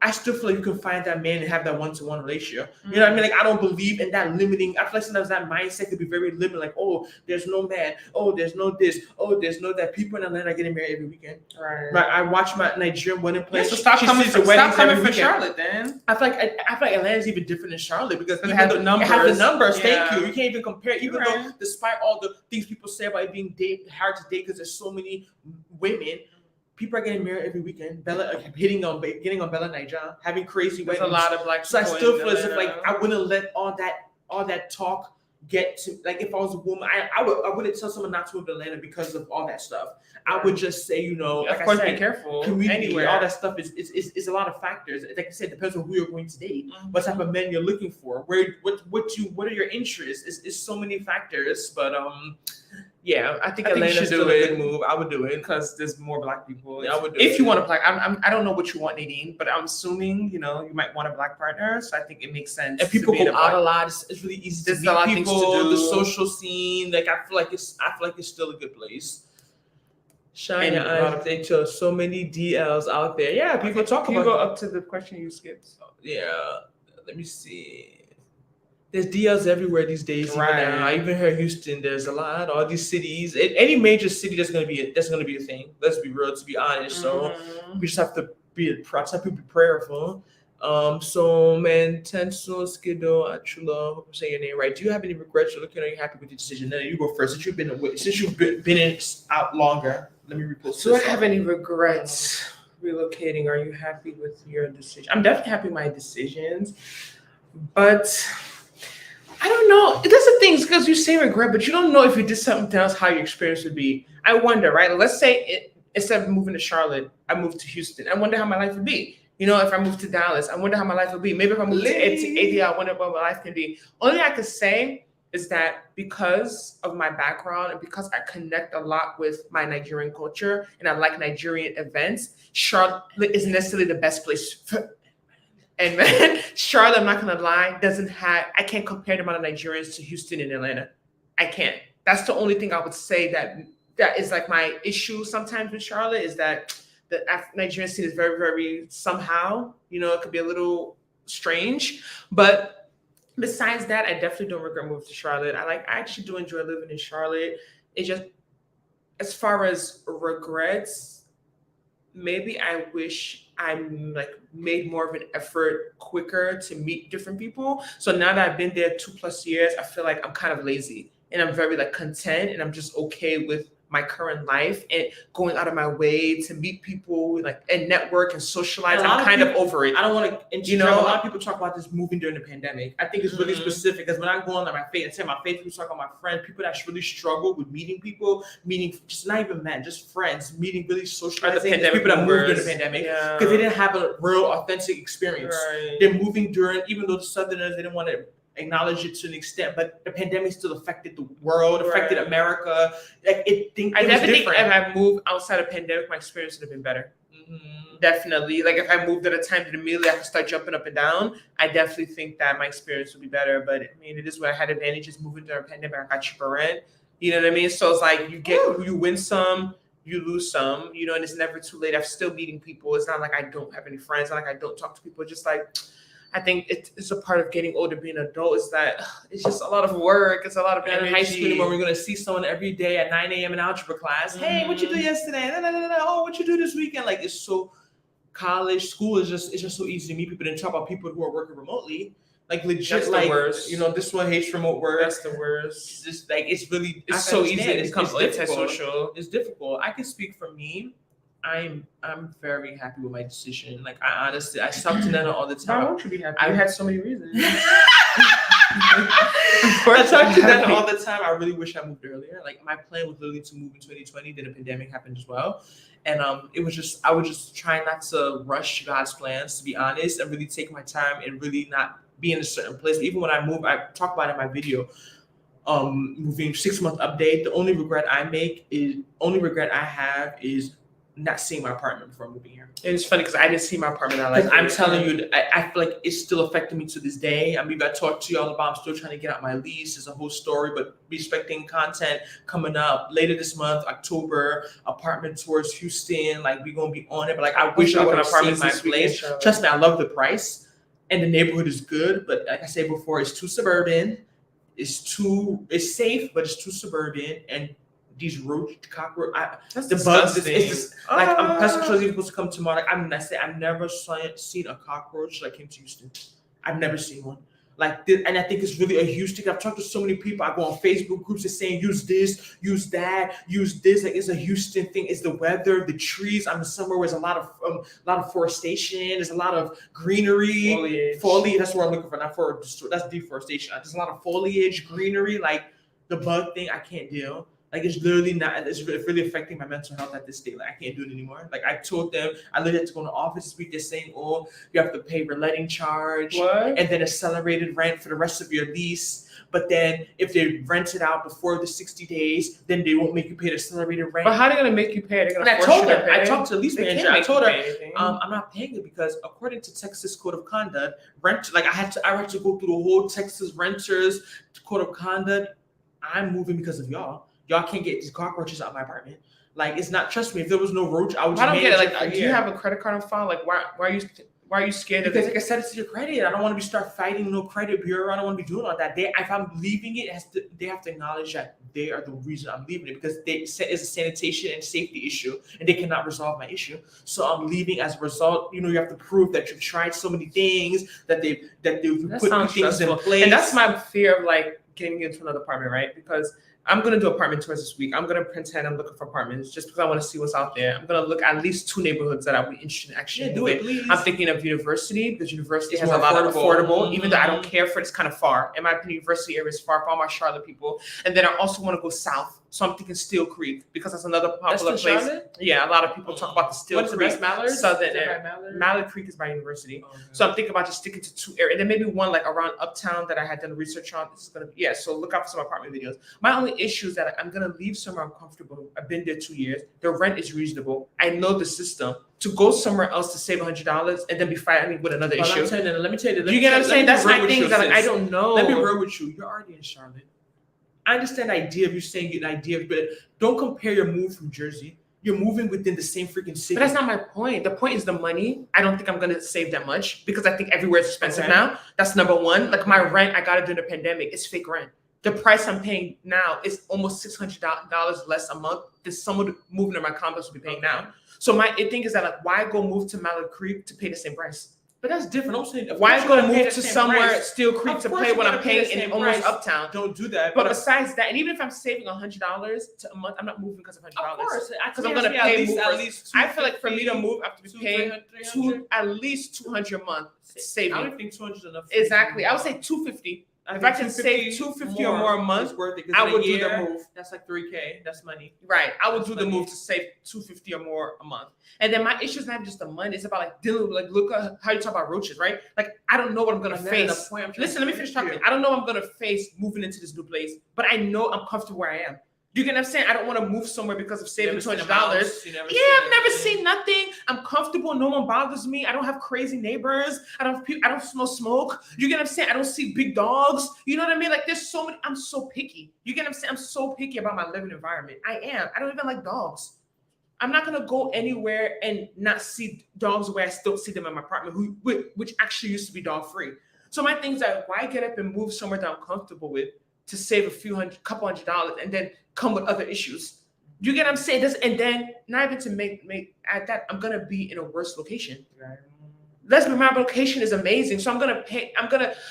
I still feel like you can find that man and have that one-to-one relationship. You know what I mean? Like, I don't believe in that limiting. I feel like sometimes that mindset could be very limiting. Like, oh, there's no man. Oh, there's no this. Oh, there's no that. People in Atlanta are getting married every weekend. Right. I watch my Nigerian wedding Yeah, place. so stop coming for Charlotte then. I feel like Atlanta's even different than Charlotte because It has the numbers. It has the numbers. Yeah. Thank you. You can't even compare. Even You're though, despite all the things people say about it being hard to date because there's so many women. People are getting married every weekend. Getting on Bella Niger, having crazy There's weddings. a lot of black So I people still in feel as if like Atlanta. I wouldn't let all that talk get to, like, if I was a woman, I wouldn't tell someone not to move to Atlanta because of all that stuff. I would just say, you know, Of like course, I said, be careful. community, Anywhere. all that stuff is a lot of factors. Like I said, it depends on who you're going to date, what type of men you're looking for, what are your interests. It's so many factors, but yeah, I think you Atlanta's should still do a it good move. I would do it. because there's more black people. Yeah, I would do If it. you want to black, I don't know what you want, Nadine, but I'm assuming you might want a black partner. So I think it makes sense. And people to be go the out black- a lot. It's really easy There's to a lot meet of things to people. do. The social scene, like I feel like it's still a good place. Shine your And a lot eyes into so many DLs out there. Yeah, people talk Can you about. go up to the question you skipped? Yeah, let me see. There's DLs everywhere these days. Even Right. now. Even here in Houston, there's a lot. All these cities, any major city, that's gonna be a thing. Let's be real, to be honest. So we just have to be prayerful. So man, Tenso Skido Achula, hope I'm saying your name right. Do you have any regrets or looking? Are you happy with your decision? Then you go first. Since you've been in out longer, let me repost. Do I have any regrets relocating? Are you happy with your decision? I'm definitely happy with my decisions, but I don't know. That's the thing, because you say regret, but you don't know if you did something else, how your experience would be. I wonder, right? Let's say instead of moving to Charlotte, I moved to Houston. I wonder how my life would be. If I moved to Dallas, I wonder how my life would be. Maybe if I moved to AD, I wonder what my life can be. Only thing I could say is that because of my background and because I connect a lot with my Nigerian culture and I like Nigerian events, Charlotte isn't necessarily the best place for. And man, Charlotte, I'm not gonna lie, I can't compare the amount of Nigerians to Houston and Atlanta. I can't. That's the only thing I would say that is like my issue sometimes with Charlotte, is that the Nigerian scene is very, very somehow, it could be a little strange. But besides that, I definitely don't regret moving to Charlotte. I actually do enjoy living in Charlotte. It just, as far as regrets, maybe I wish I made more of an effort quicker to meet different people. So now that I've been there 2+ years, I feel like I'm kind of lazy and I'm very content and I'm just okay with my current life and going out of my way to meet people and network and socialize. I'm kind of over it. I don't want to, a lot of people talk about this moving during the pandemic. I think it's really specific because when I go on my Facebook, talk about my friends, people that really struggle with meeting people, just not even men, just friends, meeting, really socializing. People that moved during the pandemic because they didn't have a real authentic experience. Right. They're moving during, even though the Southerners, they didn't want to acknowledge it to an extent, but the pandemic still affected the world, affected America. I definitely think if I moved outside of pandemic, my experience would have been better. Definitely. If I moved at a time that immediately I could start jumping up and down, I definitely think that my experience would be better. But I mean, it is where I had advantages moving during pandemic. I got cheaper rent. You know what I mean? So it's you win some, you lose some, and it's never too late. I'm still meeting people. It's not like I don't have any friends. It's not like I don't talk to people. Just I think it's a part of getting older, being an adult, is that it's just a lot of work. It's a lot of in energy. high school anymore, we're going to see someone every day at 9 a.m. in algebra class. Hey, what you do yesterday? Oh, what you do this weekend? It's so, school is just so easy to meet people. Then talk about people who are working remotely. Legit, That's the worst. This one hates remote work. That's the worst. It's just it's so easy to become antisocial. It's difficult. I can speak for me. I'm very happy with my decision. I honestly, I talk to Nana all the time. Why won't you be happy? I had so many reasons. I talk to Nana all the time. I really wish I moved earlier. My plan was literally to move in 2020. Then the pandemic happened as well, and I was just trying not to rush God's plans, to be honest, and really take my time and really not be in a certain place. Even when I moved, I talk about it in my video. Moving 6-month update. The only regret I have is not seeing my apartment before moving here. And it's funny because I didn't see my apartment. I like. Because I'm telling you, I feel like it's still affecting me to this day. I mean, I talked to y'all about I'm still trying to get out my lease. It's a whole story, but respecting content coming up later this month, October, apartment tours Houston. Like we're gonna be on it, but like I wish I would have seen my place. Trust me, I love the price, and the neighborhood is good. But like I said before, it's too suburban. It's safe, but it's too suburban and. These cockroach, the bugs. It's like pest control is supposed to come tomorrow. Like I've never seen a cockroach like came to Houston. I've never seen one like this, and I think it's really a Houston. I've talked to so many people. I go on Facebook groups that's saying use this, use that, use this. Like it's a Houston thing. It's the weather, the trees. I'm somewhere where there's a lot of forestation. There's a lot of greenery, foliage. That's what I'm looking for. Not for that's deforestation. There's a lot of foliage, greenery. Like the bug thing, I can't deal. Like it's literally not. It's really affecting my mental health at this stage. Like I can't do it anymore. Like I told them, I literally had to go to the office this week. They're saying, "Oh, you have to pay reletting charge, and then accelerated rent for the rest of your lease. But then if they rent it out before the 60 days, then they won't make you pay the accelerated rent." But how are they gonna make you pay? They're gonna and I told them. I talked to the lease manager. I told her, I'm not paying it because according to Texas Code of Conduct, rent. Like I had to go through the whole Texas renters code of conduct. I'm moving because of y'all. Y'all can't get these cockroaches out of my apartment. Like it's not. Trust me, if there was no roach, I would. I don't get it. Like, do you have a credit card on file? Like, why are you scared of it? Because like I said, it's your credit. I don't want to start fighting no credit bureau. I don't want to be doing all that. If I'm leaving it, they have to acknowledge that they are the reason I'm leaving it because it's a sanitation and safety issue, and they cannot resolve my issue. So I'm leaving as a result. You have to prove that you've tried so many things that they've put things in place. And that's my fear of like getting into another apartment, right? Because I'm going to do apartment tours this week. I'm going to pretend I'm looking for apartments just because I want to see what's out there. I'm going to look at least 2 neighborhoods that I'll be interested in actually do it, please. I'm thinking of university because university It's has a lot of affordable, Mm-hmm. even though I don't care for it, it's kind of far. In my opinion, university area is far for all my Charlotte people. And then I also want to go south. So I'm thinking Steel Creek because that's another popular place. Charlotte? Yeah, a lot of people talk about the Steel Creek. What's the best Mallard? Southern area. Mallard Creek is my university. Okay. So I'm thinking about just sticking to 2 areas. And then maybe one like around Uptown that I had done research on. This is going to be, so look out for some apartment videos. My only issue is that I'm going to leave somewhere I'm comfortable. I've been there 2 years. The rent is reasonable. I know the system. To go somewhere else to save $100 and then be fighting with another issue. Let me tell you. Do you get what I'm saying? That's my thing. That I don't know. Let me real with you. You're already in Charlotte. I understand the idea of you saying an idea, but don't compare your move from Jersey. You're moving within the same freaking city. But that's not my point. The point is the money. I don't think I'm going to save that much because I think everywhere is expensive now. That's number one. Like my rent, I got it during the pandemic. It's fake rent. The price I'm paying now is almost $600 less a month than someone moving to my complex would be paying now. So my thing is that like, why go move to Mallard Creek to pay the same price? But that's different. I'm saying, why go move to somewhere Steel Creek to pay what I'm paying in almost Uptown? Don't do that. But besides that, and even if I'm saving $100 to a month, I'm not moving because of $100. Of course, because I'm gonna pay at least. I feel like for me to move, I have to be paying at least $200 a month saving. I don't think 200 is enough. Exactly, I would say $250. If I can save $250 or more a month, worth it. I would do the move. That's like $3K. That's money. Right. I would do the move to save $250 or more a month. And then my issue is not just the money. It's about like dealing with like look at how you talk about roaches, right? Like I don't know what I'm gonna face. Listen, let me finish talking. I don't know what I'm gonna face moving into this new place, but I know I'm comfortable where I am. You get what I'm saying? I don't want to move somewhere because of saving $200. Yeah, I've never seen nothing. I'm comfortable. No one bothers me. I don't have crazy neighbors. I don't smell smoke. You get what I'm saying? I don't see big dogs. You know what I mean? Like there's so many. I'm so picky. You get what I'm saying? I'm so picky about my living environment. I am. I don't even like dogs. I'm not gonna go anywhere and not see dogs where I still see them in my apartment, which actually used to be dog free. So my thing is that why get up and move somewhere that I'm comfortable with to save couple $100 and then come with other issues? You get what I'm saying? And then not even to make at that, I'm gonna be in a worse location. Right. Let's be, my location is amazing, so I'm gonna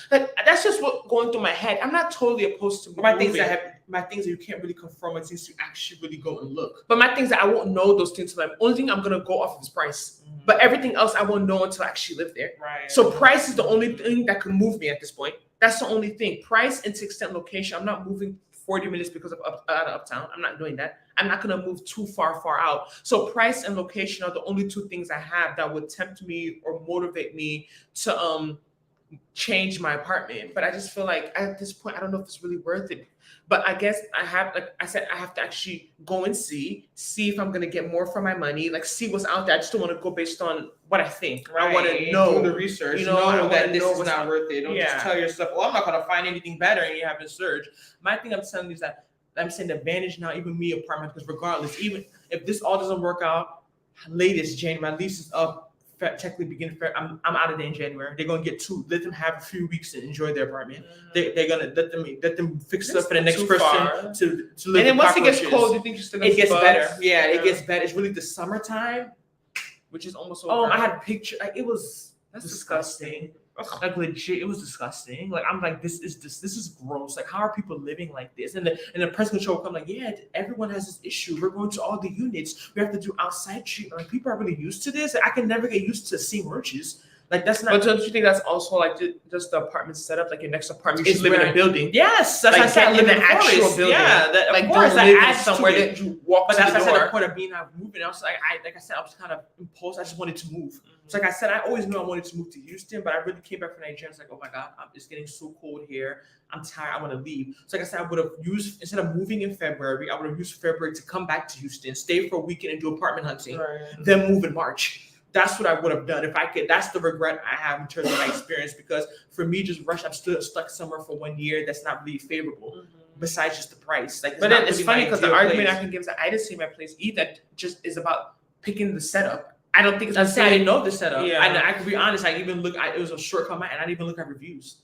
like that's just what going through my head. I'm not totally opposed to moving. My things that you can't really confirm until you actually really go and look. But my things that I won't know those things till only thing I'm gonna go off of is price. Mm-hmm. But everything else I won't know until I actually live there. Right. So price is the only thing that can move me at this point. That's the only thing. Price and to extent location. I'm not moving 40 minutes because of out of Uptown. I'm not doing that. I'm not gonna move too far out. So price and location are the only 2 things I have that would tempt me or motivate me to change my apartment. But I just feel like at this point, I don't know if it's really worth it. But I guess I have, like I said, I have to actually go and see if I'm gonna get more for my money, like see what's out there. I just don't want to go based on what I think. I want to know do the research, you know, I know wanna that this know is what's not worth it. Don't just tell yourself, "Oh, I'm not gonna find anything better," and you haven't searched. My thing I'm telling you is that I'm saying the advantage now, even me apartment, because regardless, even if this all doesn't work out, latest January, my lease is up. Technically beginning February, I'm out of there in January. They're gonna get let them have a few weeks to enjoy their apartment. They're gonna let them fix it up for the next person to live. And then once it gets cockroaches. cold, you think you're still gonna It gets bugs? better. Yeah, it gets better. It's really the summertime, which is almost over. I had a picture. Like, it was That's disgusting. Like legit, it was disgusting. Like I'm like, this is gross. Like, how are people living like this? And the press control will come like, yeah, everyone has this issue. We're going to all the units. We have to do outside treatment. Like, people are really used to this. I can never get used to seeing roaches. Like, that's not. But don't you think that's also like just the apartment setup? Like your next apartment, you should live in a building. Yes, that's like why I said live in the an actual forest. building. Yeah, that, like of course, don't live that in adds somewhere to it. that you walk But to that's the I said door. the point of being out moving. I was like I said, I was kind of impulsive. I just wanted to move. So like I said, I always knew I wanted to move to Houston, but I really came back from Nigeria. It's like, oh my God, it's getting so cold here. I'm tired. I want to leave. So like I said, I would have used, instead of moving in February, I would have used February to come back to Houston, stay for a weekend and do apartment hunting, then move in March. That's what I would have done if I could. That's the regret I have in terms of my experience, because for me, just rush, I'm still stuck somewhere for 1 year. That's not really favorable. Besides just the price. Like, but then it's really funny because the argument place. I can give is that I didn't see my place either. Just is about picking the setup. I don't think it's. I say I didn't know the setup. Yeah. And I can be honest. I even look. It was a shortcut, and I didn't even look at reviews.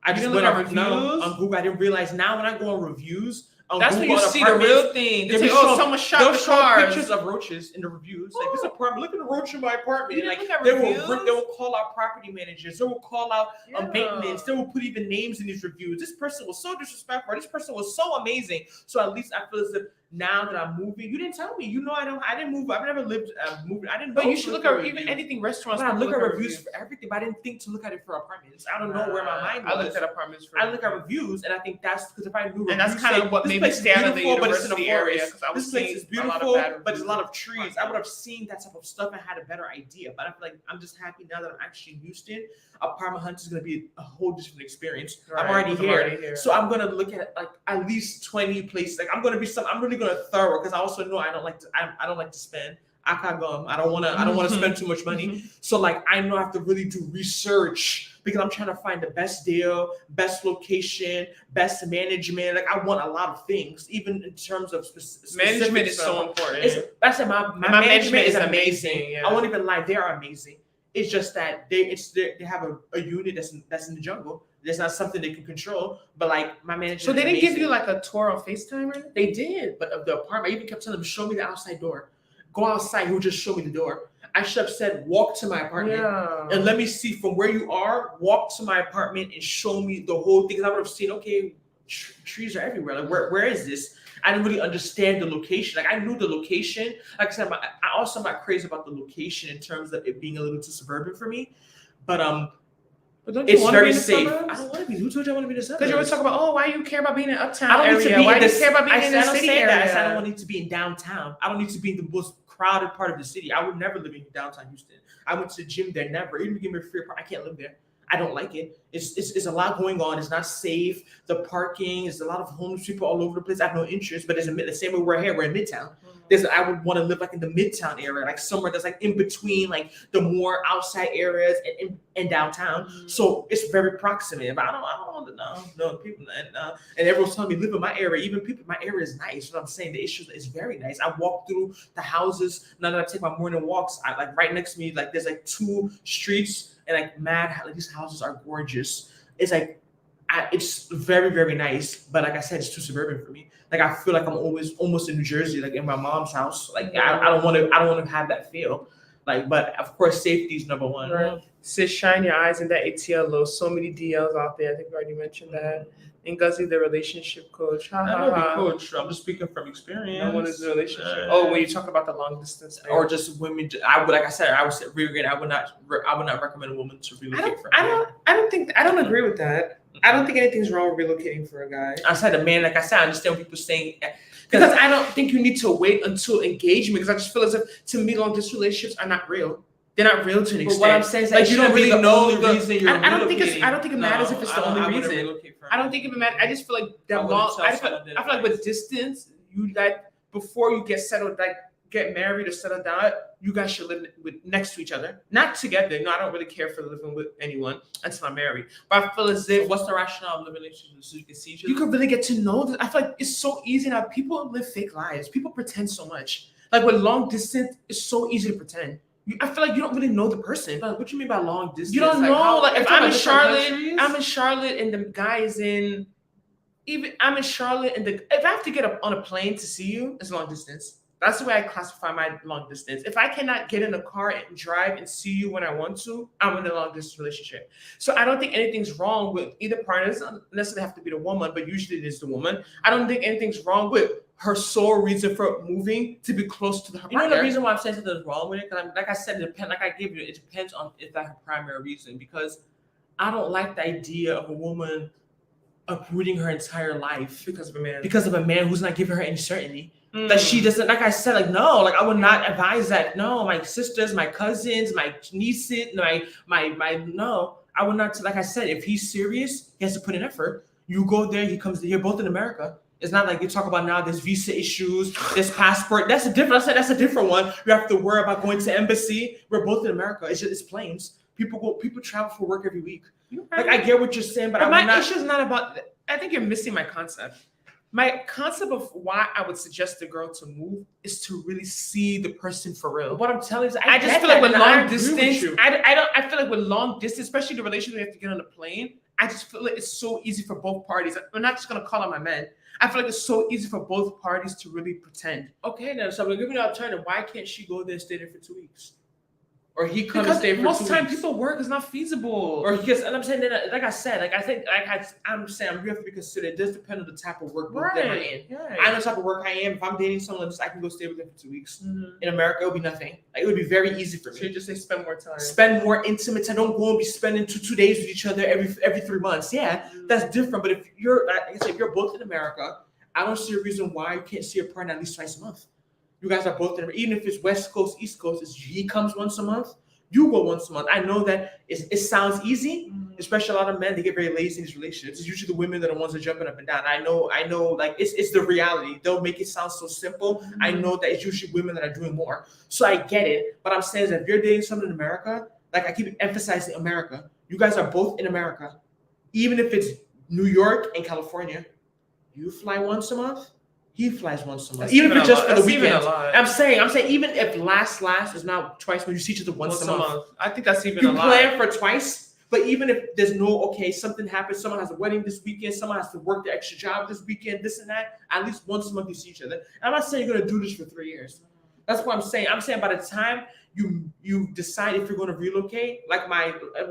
I just didn't went look on at reviews? on Google. I didn't realize now when I go on reviews. That's when you see the real thing. They say, "Oh, someone shot they'll the show cars." pictures of roaches in the reviews. Like, this apartment. Look at the roach in my apartment. You Like, didn't look at they reviews? will call out property managers. They will call out Yeah. maintenance. They will put even names in these reviews. This person was so disrespectful. This person was so amazing. So at least I feel as if now that I'm moving, you didn't tell me. You know, I didn't move. I've never lived moving. I didn't. But know you to should look at at even reviews. anything restaurants. But I look at reviews reviews for everything, but I didn't think to look at it for apartments. I don't know where my mind was. I looked at apartments for. I look at reviews, and I think that's because if I knew, and that's reviews kind say, of what this made me place is stay out of the beautiful, but it's in a university area, forest. because I was This place seeing is a lot of beautiful, bad but there's a lot of reviews. trees. I would have seen that type of stuff and had a better idea. But I feel like I'm just happy now that I'm actually in Houston. Apartment hunt is going to be a whole different experience. Right, I'm already here. here. So I'm going to look at like at least 20 places. Like, I'm really going to thorough, because I also know I don't like to spend. I don't want to spend too much money. So like, I know I have to really do research, because I'm trying to find the best deal, best location, best management. Like, I want a lot of things, even in terms of management is so important. That's my management is amazing. Yeah. I won't even lie, they are amazing. It's just that they have a unit that's in the jungle. There's not something they can control. But like, my management. So they didn't amazing. give you like a tour on FaceTime or anything? They did, but of the apartment, I even kept telling them, show me the outside door. Go outside, he'll just show me the door. I should have said, walk to my apartment and let me see from where you are, walk to my apartment and show me the whole thing. Because I would have seen, okay, trees are everywhere. Like, where is this? I didn't really understand the location. Like, I knew the location. Like I said, I also am not crazy about the location in terms of it being a little too suburban for me. But don't you it's want to very be in the safe. suburbs? I don't want to be. Who told you I want to be in the suburbs? Because you always talk about, why you care about being in uptown I don't need to area? be Why in do the you care about being in the I don't city say area? that. I said I don't need to be in downtown. I don't need to be in the most crowded part of the city. I would never live in downtown Houston. I went to the gym there, never. Even give me a free apartment, I can't live there. I don't like it. It's a lot going on. It's not safe. The parking, there's a lot of homeless people all over the place. I have no interest, but the same way we're here, we're in Midtown. I would want to live like in the Midtown area, like somewhere that's like in between like the more outside areas and downtown. So it's very proximate. But I don't want to know people. And everyone's telling me live in my area. Even people, my area is nice. What I'm saying, the issue is very nice. I walk through the houses. Now that I take my morning walks, I like right next to me, like there's like 2 streets and like these houses are gorgeous. It's like, it's very, very nice. But like I said, it's too suburban for me. Like, I feel like I'm almost in New Jersey, like in my mom's house. Like, I don't want to have that feel. Like, but of course, safety is number one. Right. Sis, shine your eyes in that ATL low. So many DLs out there. I think we already mentioned that. Nguzzy, the relationship coach. I'm not a coach. I'm just speaking from experience. No one is a relationship. When you talk about the long distance thing. Or just women. I would say relocate. I would not recommend a woman to relocate. I don't agree with that. I don't think anything's wrong with relocating for a guy. I said a man, like I said, I understand what people saying. Because I don't think you need to wait until engagement. Because I just feel as if, to me, long distance relationships are not real. They're not real to an But extent. what I'm saying is Like, that you you don't don't really really know know the the reason you're I don't think relocating. it matters if it's the only reason. I don't think it matters. I just feel like that long. I feel like with distance, you guys before you get settled, like get married or settle down, you guys should live next to each other, not together. No, I don't really care for living with anyone until I'm married. But I feel as So if what's the rationale of living relationship so you can see each other? you could really get to know. I feel like it's so easy now. People live fake lives. People pretend so much. Like with long distance, it's so easy to pretend. I feel like you don't really know the person. But what you mean by long distance? You don't know. Like if I'm in Charlotte, countries? I'm in Charlotte, and the guy is in. Even I'm in Charlotte, and if I have to get up on a plane to see you, it's long distance. That's the way I classify my long distance. If I cannot get in a car and drive and see you when I want to, I'm in a long distance relationship. So I don't think anything's wrong with either partner. It doesn't necessarily have to be the woman, but usually it is the woman. I don't think anything's wrong with her sole reason for moving to be close to her partner. You know the reason why I'm saying something's wrong with it? Because like I said, like I gave you, it depends on if that's her primary reason. Because I don't like the idea of a woman uprooting her entire life because of a man. Because of a man who's not giving her any certainty. That she doesn't, like I said, like no, like I would not advise that. No, my sisters, my cousins, my nieces, my no, I would not. Like I said, if he's serious, he has to put in effort. You go there, he comes. You're both in America. It's not like you talk about now. There's visa issues. There's passport. That's a different. I said that's a different one. You have to worry about going to embassy. We're both in America. It's planes. People travel for work every week. Like I get what you're saying, but my issue is not about. I think you're missing my concept. My concept of why I would suggest a girl to move is to really see the person for real. What I'm telling you is, I just feel like with long distance, I feel like with long distance, especially the relationship we have to get on a plane. I just feel like it's so easy for both parties. I'm not just gonna call on my men. I feel like it's so easy for both parties to really pretend. Okay, then so I'm giving you an alternative. Why can't she go there and stay there for 2 weeks? Or he come and stay for 2 weeks. Most time people work is not feasible. Or because, and I'm saying that, like I said, like I think, I'm saying, we have to be considered. It does depend on the type of work that I'm in. Right. I know the type of work I am. If I'm dating someone, I can go stay with them for 2 weeks. In America, it would be nothing. Like it would be very easy for me. So you just say spend more time. Spend more intimate time. Don't go and be spending two days with each other every 3 months. Yeah, that's different. But if you're, like I said, if you're both in America, I don't see a reason why you can't see your partner at least twice a month. You guys are both in, even if it's West Coast, East Coast, he comes once a month. You go once a month. I know that it sounds easy, especially a lot of men, they get very lazy in these relationships. It's usually the women that are the ones that are jumping up and down. I know, like it's the reality. They'll make it sound so simple. I know that it's usually women that are doing more. So I get it. But I'm saying that if you're dating someone in America, like I keep emphasizing America, you guys are both in America. Even if it's New York and California, you fly once a month. He flies once a month, even if it's just for the weekend. I'm saying, even if last is not twice, when you see each other once a month. I think that's even you a lot. plan for twice, but even if there's something happens, someone has a wedding this weekend, someone has to work the extra job this weekend, this and that. At least once a month you see each other. And I'm not saying you're gonna do this for 3 years. That's what I'm saying. I'm saying by the time you decide if you're going to relocate, like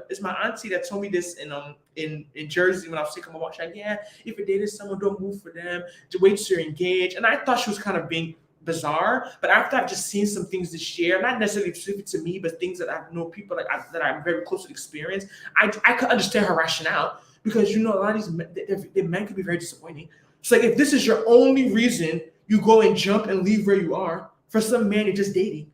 it's my auntie that told me this in Jersey when I was sick of my watch. Like, yeah, if you're dating someone, don't move for them. To wait till you're engaged. And I thought she was kind of being bizarre, but after I've just seen some things this year, not necessarily specific to me, but things that I know people that I'm very close to experience, I could understand her rationale because a lot of these men could be very disappointing. It's like if this is your only reason you go and jump and leave where you are, for some man you're just dating.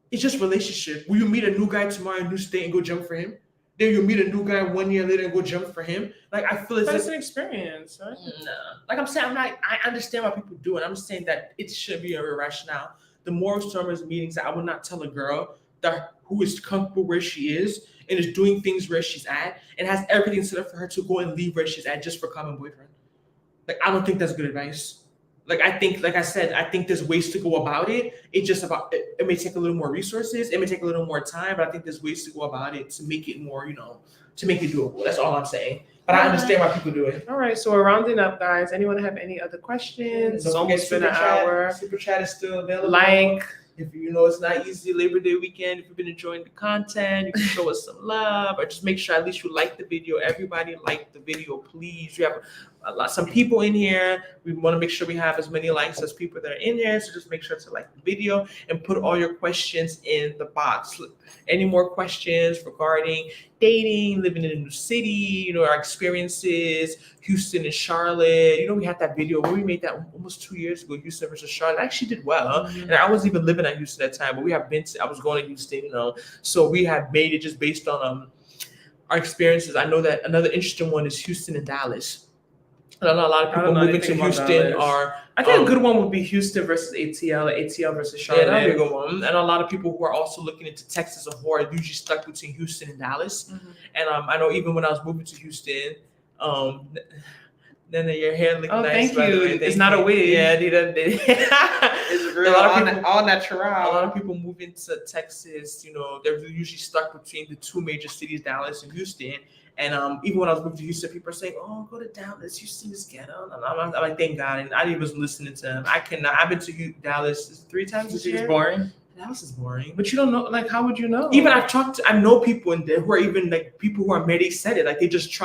It's just relationship. Will you meet a new guy tomorrow in a new state and go jump for him? Then you'll meet a new guy 1 year later and go jump for him. Like I feel it's an experience, right? Nah. Like I'm saying, I understand why people do it. I'm saying that it should be a rationale. The moral storm is meetings that I would not tell a girl who is comfortable where she is and is doing things where she's at and has everything set up for her to go and leave where she's at just for a common boyfriend. Like I don't think that's good advice. Like I think, like I said, I think there's ways to go about it. It's just about it may take a little more resources, it may take a little more time, but I think there's ways to go about it to make it more, to make it doable. That's all I'm saying. But I understand why people do it. All right, so we're rounding up, guys. Anyone have any other questions? It's almost been an hour. Super chat is still available. If it's not easy Labor Day weekend, if you've been enjoying the content, you can show us some love or just make sure at least you like the video. Everybody like the video, please. We have some people in here. We want to make sure we have as many likes as people that are in there. So just make sure to like the video and put all your questions in the box. Any more questions regarding dating, living in a new city, you know, our experiences, Houston and Charlotte. You know, we had that video where we made that almost 2 years ago, Houston versus Charlotte. I actually did well. And I wasn't even living at Houston at that time, but we have been I was going to Houston, you know. So we have made it just based on our experiences. I know that another interesting one is Houston and Dallas. I know a lot of I don't people know moving to anything about Houston Dallas. are. I think a good one would be Houston versus ATL, ATL versus Charlotte. Yeah, that'd be a good one. And a lot of people who are also looking into Texas or who are usually stuck between Houston and Dallas. And I know even when I was moving to Houston, then your hair looked Oh, nice. thank by the you. way. It's not a wig. Yeah, they done did. It's real, A lot of people- all natural. A lot of people moving to Texas, you know, they're usually stuck between the two major cities, Dallas and Houston. And even when I was moving to Houston, people are saying, "Oh, go to Dallas. Houston is ghetto." And I'm like, "Thank God." And I didn't even listening to them. I cannot. I've been to Dallas 3 times this It's year. boring. Dallas is boring. But you don't know, like, how would you know? Even I know people in there who are even like people who are married said it. Like they just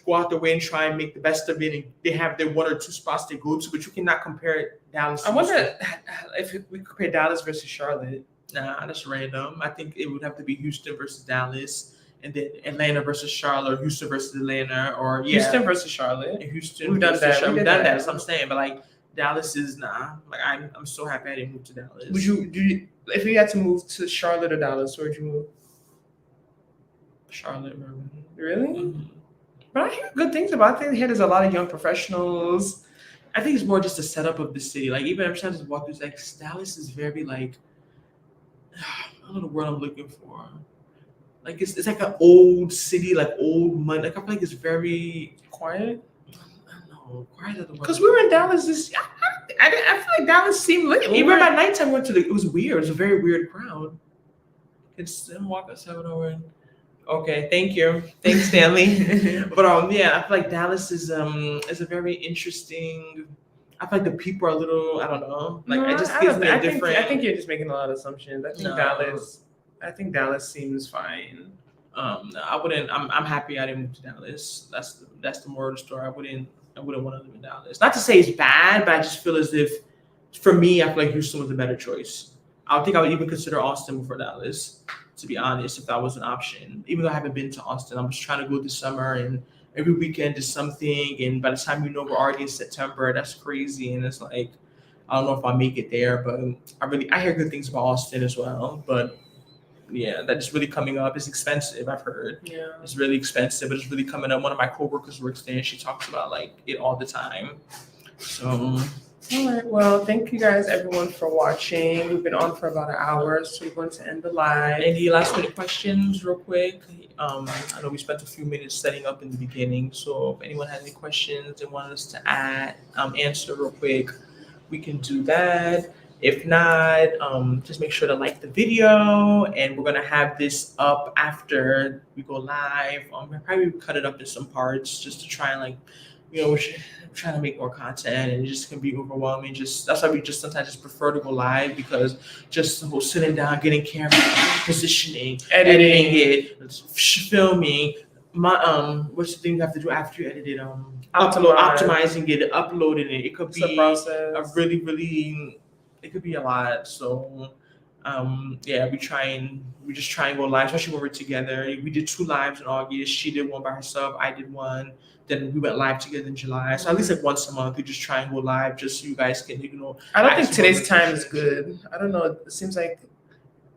go out their way and try and make the best of it. And they have their 1 or 2 spots they go to, but you cannot compare Dallas. To I wonder Houston. if we compare Dallas versus Charlotte. Nah, that's random. I think it would have to be Houston versus Dallas, and then Atlanta versus Charlotte, or Houston versus Atlanta, or Houston versus Charlotte. and Houston. We've done versus that. Charlotte. We We've did done that. that. That's what I'm saying. But like Dallas is nah. Like I'm so happy I didn't move to Dallas. Would you if you had to move to Charlotte or Dallas, where'd you move? Charlotte, Maryland. Really? Mhm. But I hear good things about it. Here, there's a lot of young professionals. I think it's more just the setup of the city. Like even every time I just walk through, it's like Dallas is very like I don't know the word I'm looking for. Like it's like an old city, like old money. Like I feel like it's very Quiet. I don't know, quiet is the word. Because we were in Dallas I feel like Dallas seemed lit. Even by nighttime, we went to it was weird. It was a very weird crowd. It's walk us 7 hours. Okay, thank you. Thanks, Stanley. But yeah, I feel like Dallas is a very interesting. I feel like the people are a little, I don't know. Like No, it just I gives don't me think- a I think- different. I think you're just making a lot of assumptions. I think Dallas seems fine. I wouldn't. I'm happy I didn't move to Dallas. That's the moral of the story. I wouldn't want to live in Dallas. Not to say it's bad, but I just feel as if, for me, I feel like Houston was a better choice. I think I would even consider Austin before Dallas, to be honest, if that was an option. Even though I haven't been to Austin, I'm just trying to go this summer, and every weekend is something. And by the time you know we're already in September, that's crazy. And it's like, I don't know if I'll make it there, but I hear good things about Austin as well. But yeah, that's really coming up. It's expensive, I've heard. Yeah. It's really expensive, but it's really coming up. One of my coworkers works there, and she talks about like it all the time. So All right. Well, thank you guys, everyone, for watching. We've been on for about an hour, so we're going to end the live. any last minute questions real quick? I know we spent a few minutes setting up in the beginning, so if anyone has any questions and wanted us to answer real quick, we can do that. If not, just make sure to like the video, and we're gonna have this up after we go live. We'll probably cut it up in some parts just to try and like, we're trying to make more content, and it just can be overwhelming. That's why we just sometimes just prefer to go live, because just sitting down, getting camera, positioning, editing it, filming. What's the thing you have to do after you edit it? Optimizing it, uploading it. It could It's a be process. a really. It could be a lot. So, yeah, we just try and go live, especially when we're together. We did 2 lives in August. She did one by herself. I did one. Then we went live together in July. So at least like once a month, we just try and go live, just so you guys can, I don't think ask today's more time is questions. good. I don't know. It seems like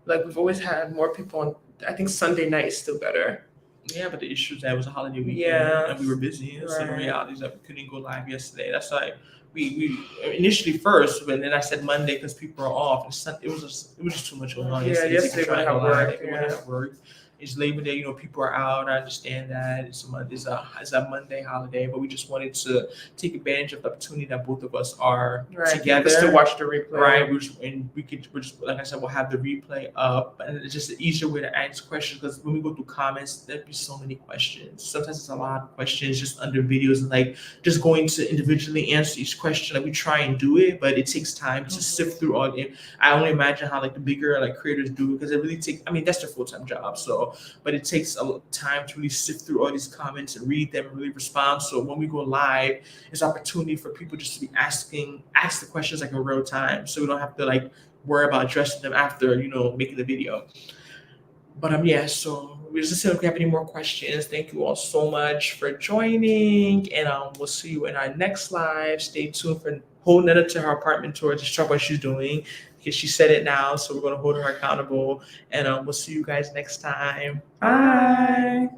we've always had more people on. I think Sunday night is still better. Yeah, but the issue is that it was a holiday weekend, Yeah. and we were busy. So the Right. reality is that we couldn't go live yesterday. That's why we initially first, but then I said Monday because people are off. And it was just too much going on. Yeah, to yesterday try we and had go live. work, We yeah. had work. It's Labor Day, people are out. I understand that it's a Monday holiday, but we just wanted to take advantage of the opportunity that both of us are Right. together. Just to watch the replay. Right, we're just like I said, we'll have the replay up, and it's just an easier way to ask questions, because when we go through comments, there'd be so many questions. Sometimes it's a lot of questions just under videos, and like just going to individually answer each question. Like we try and do it, but it takes time to sift through all it. I only imagine how like the bigger like creators do it, because it really takes. I mean, that's their full-time job, so but it takes a lot of time to really sift through all these comments and read them and really respond. So when we go live, it's an opportunity for people just to be ask the questions like in real time, so we don't have to like worry about addressing them after making the video. But yeah, so we're just seeing if we have any more questions. Thank you all so much for joining, and we'll see you in our next live. Stay tuned for holding Netta to her apartment tour to show what she's doing, because she said it now, so we're gonna hold her accountable. And we'll see you guys next time. Bye.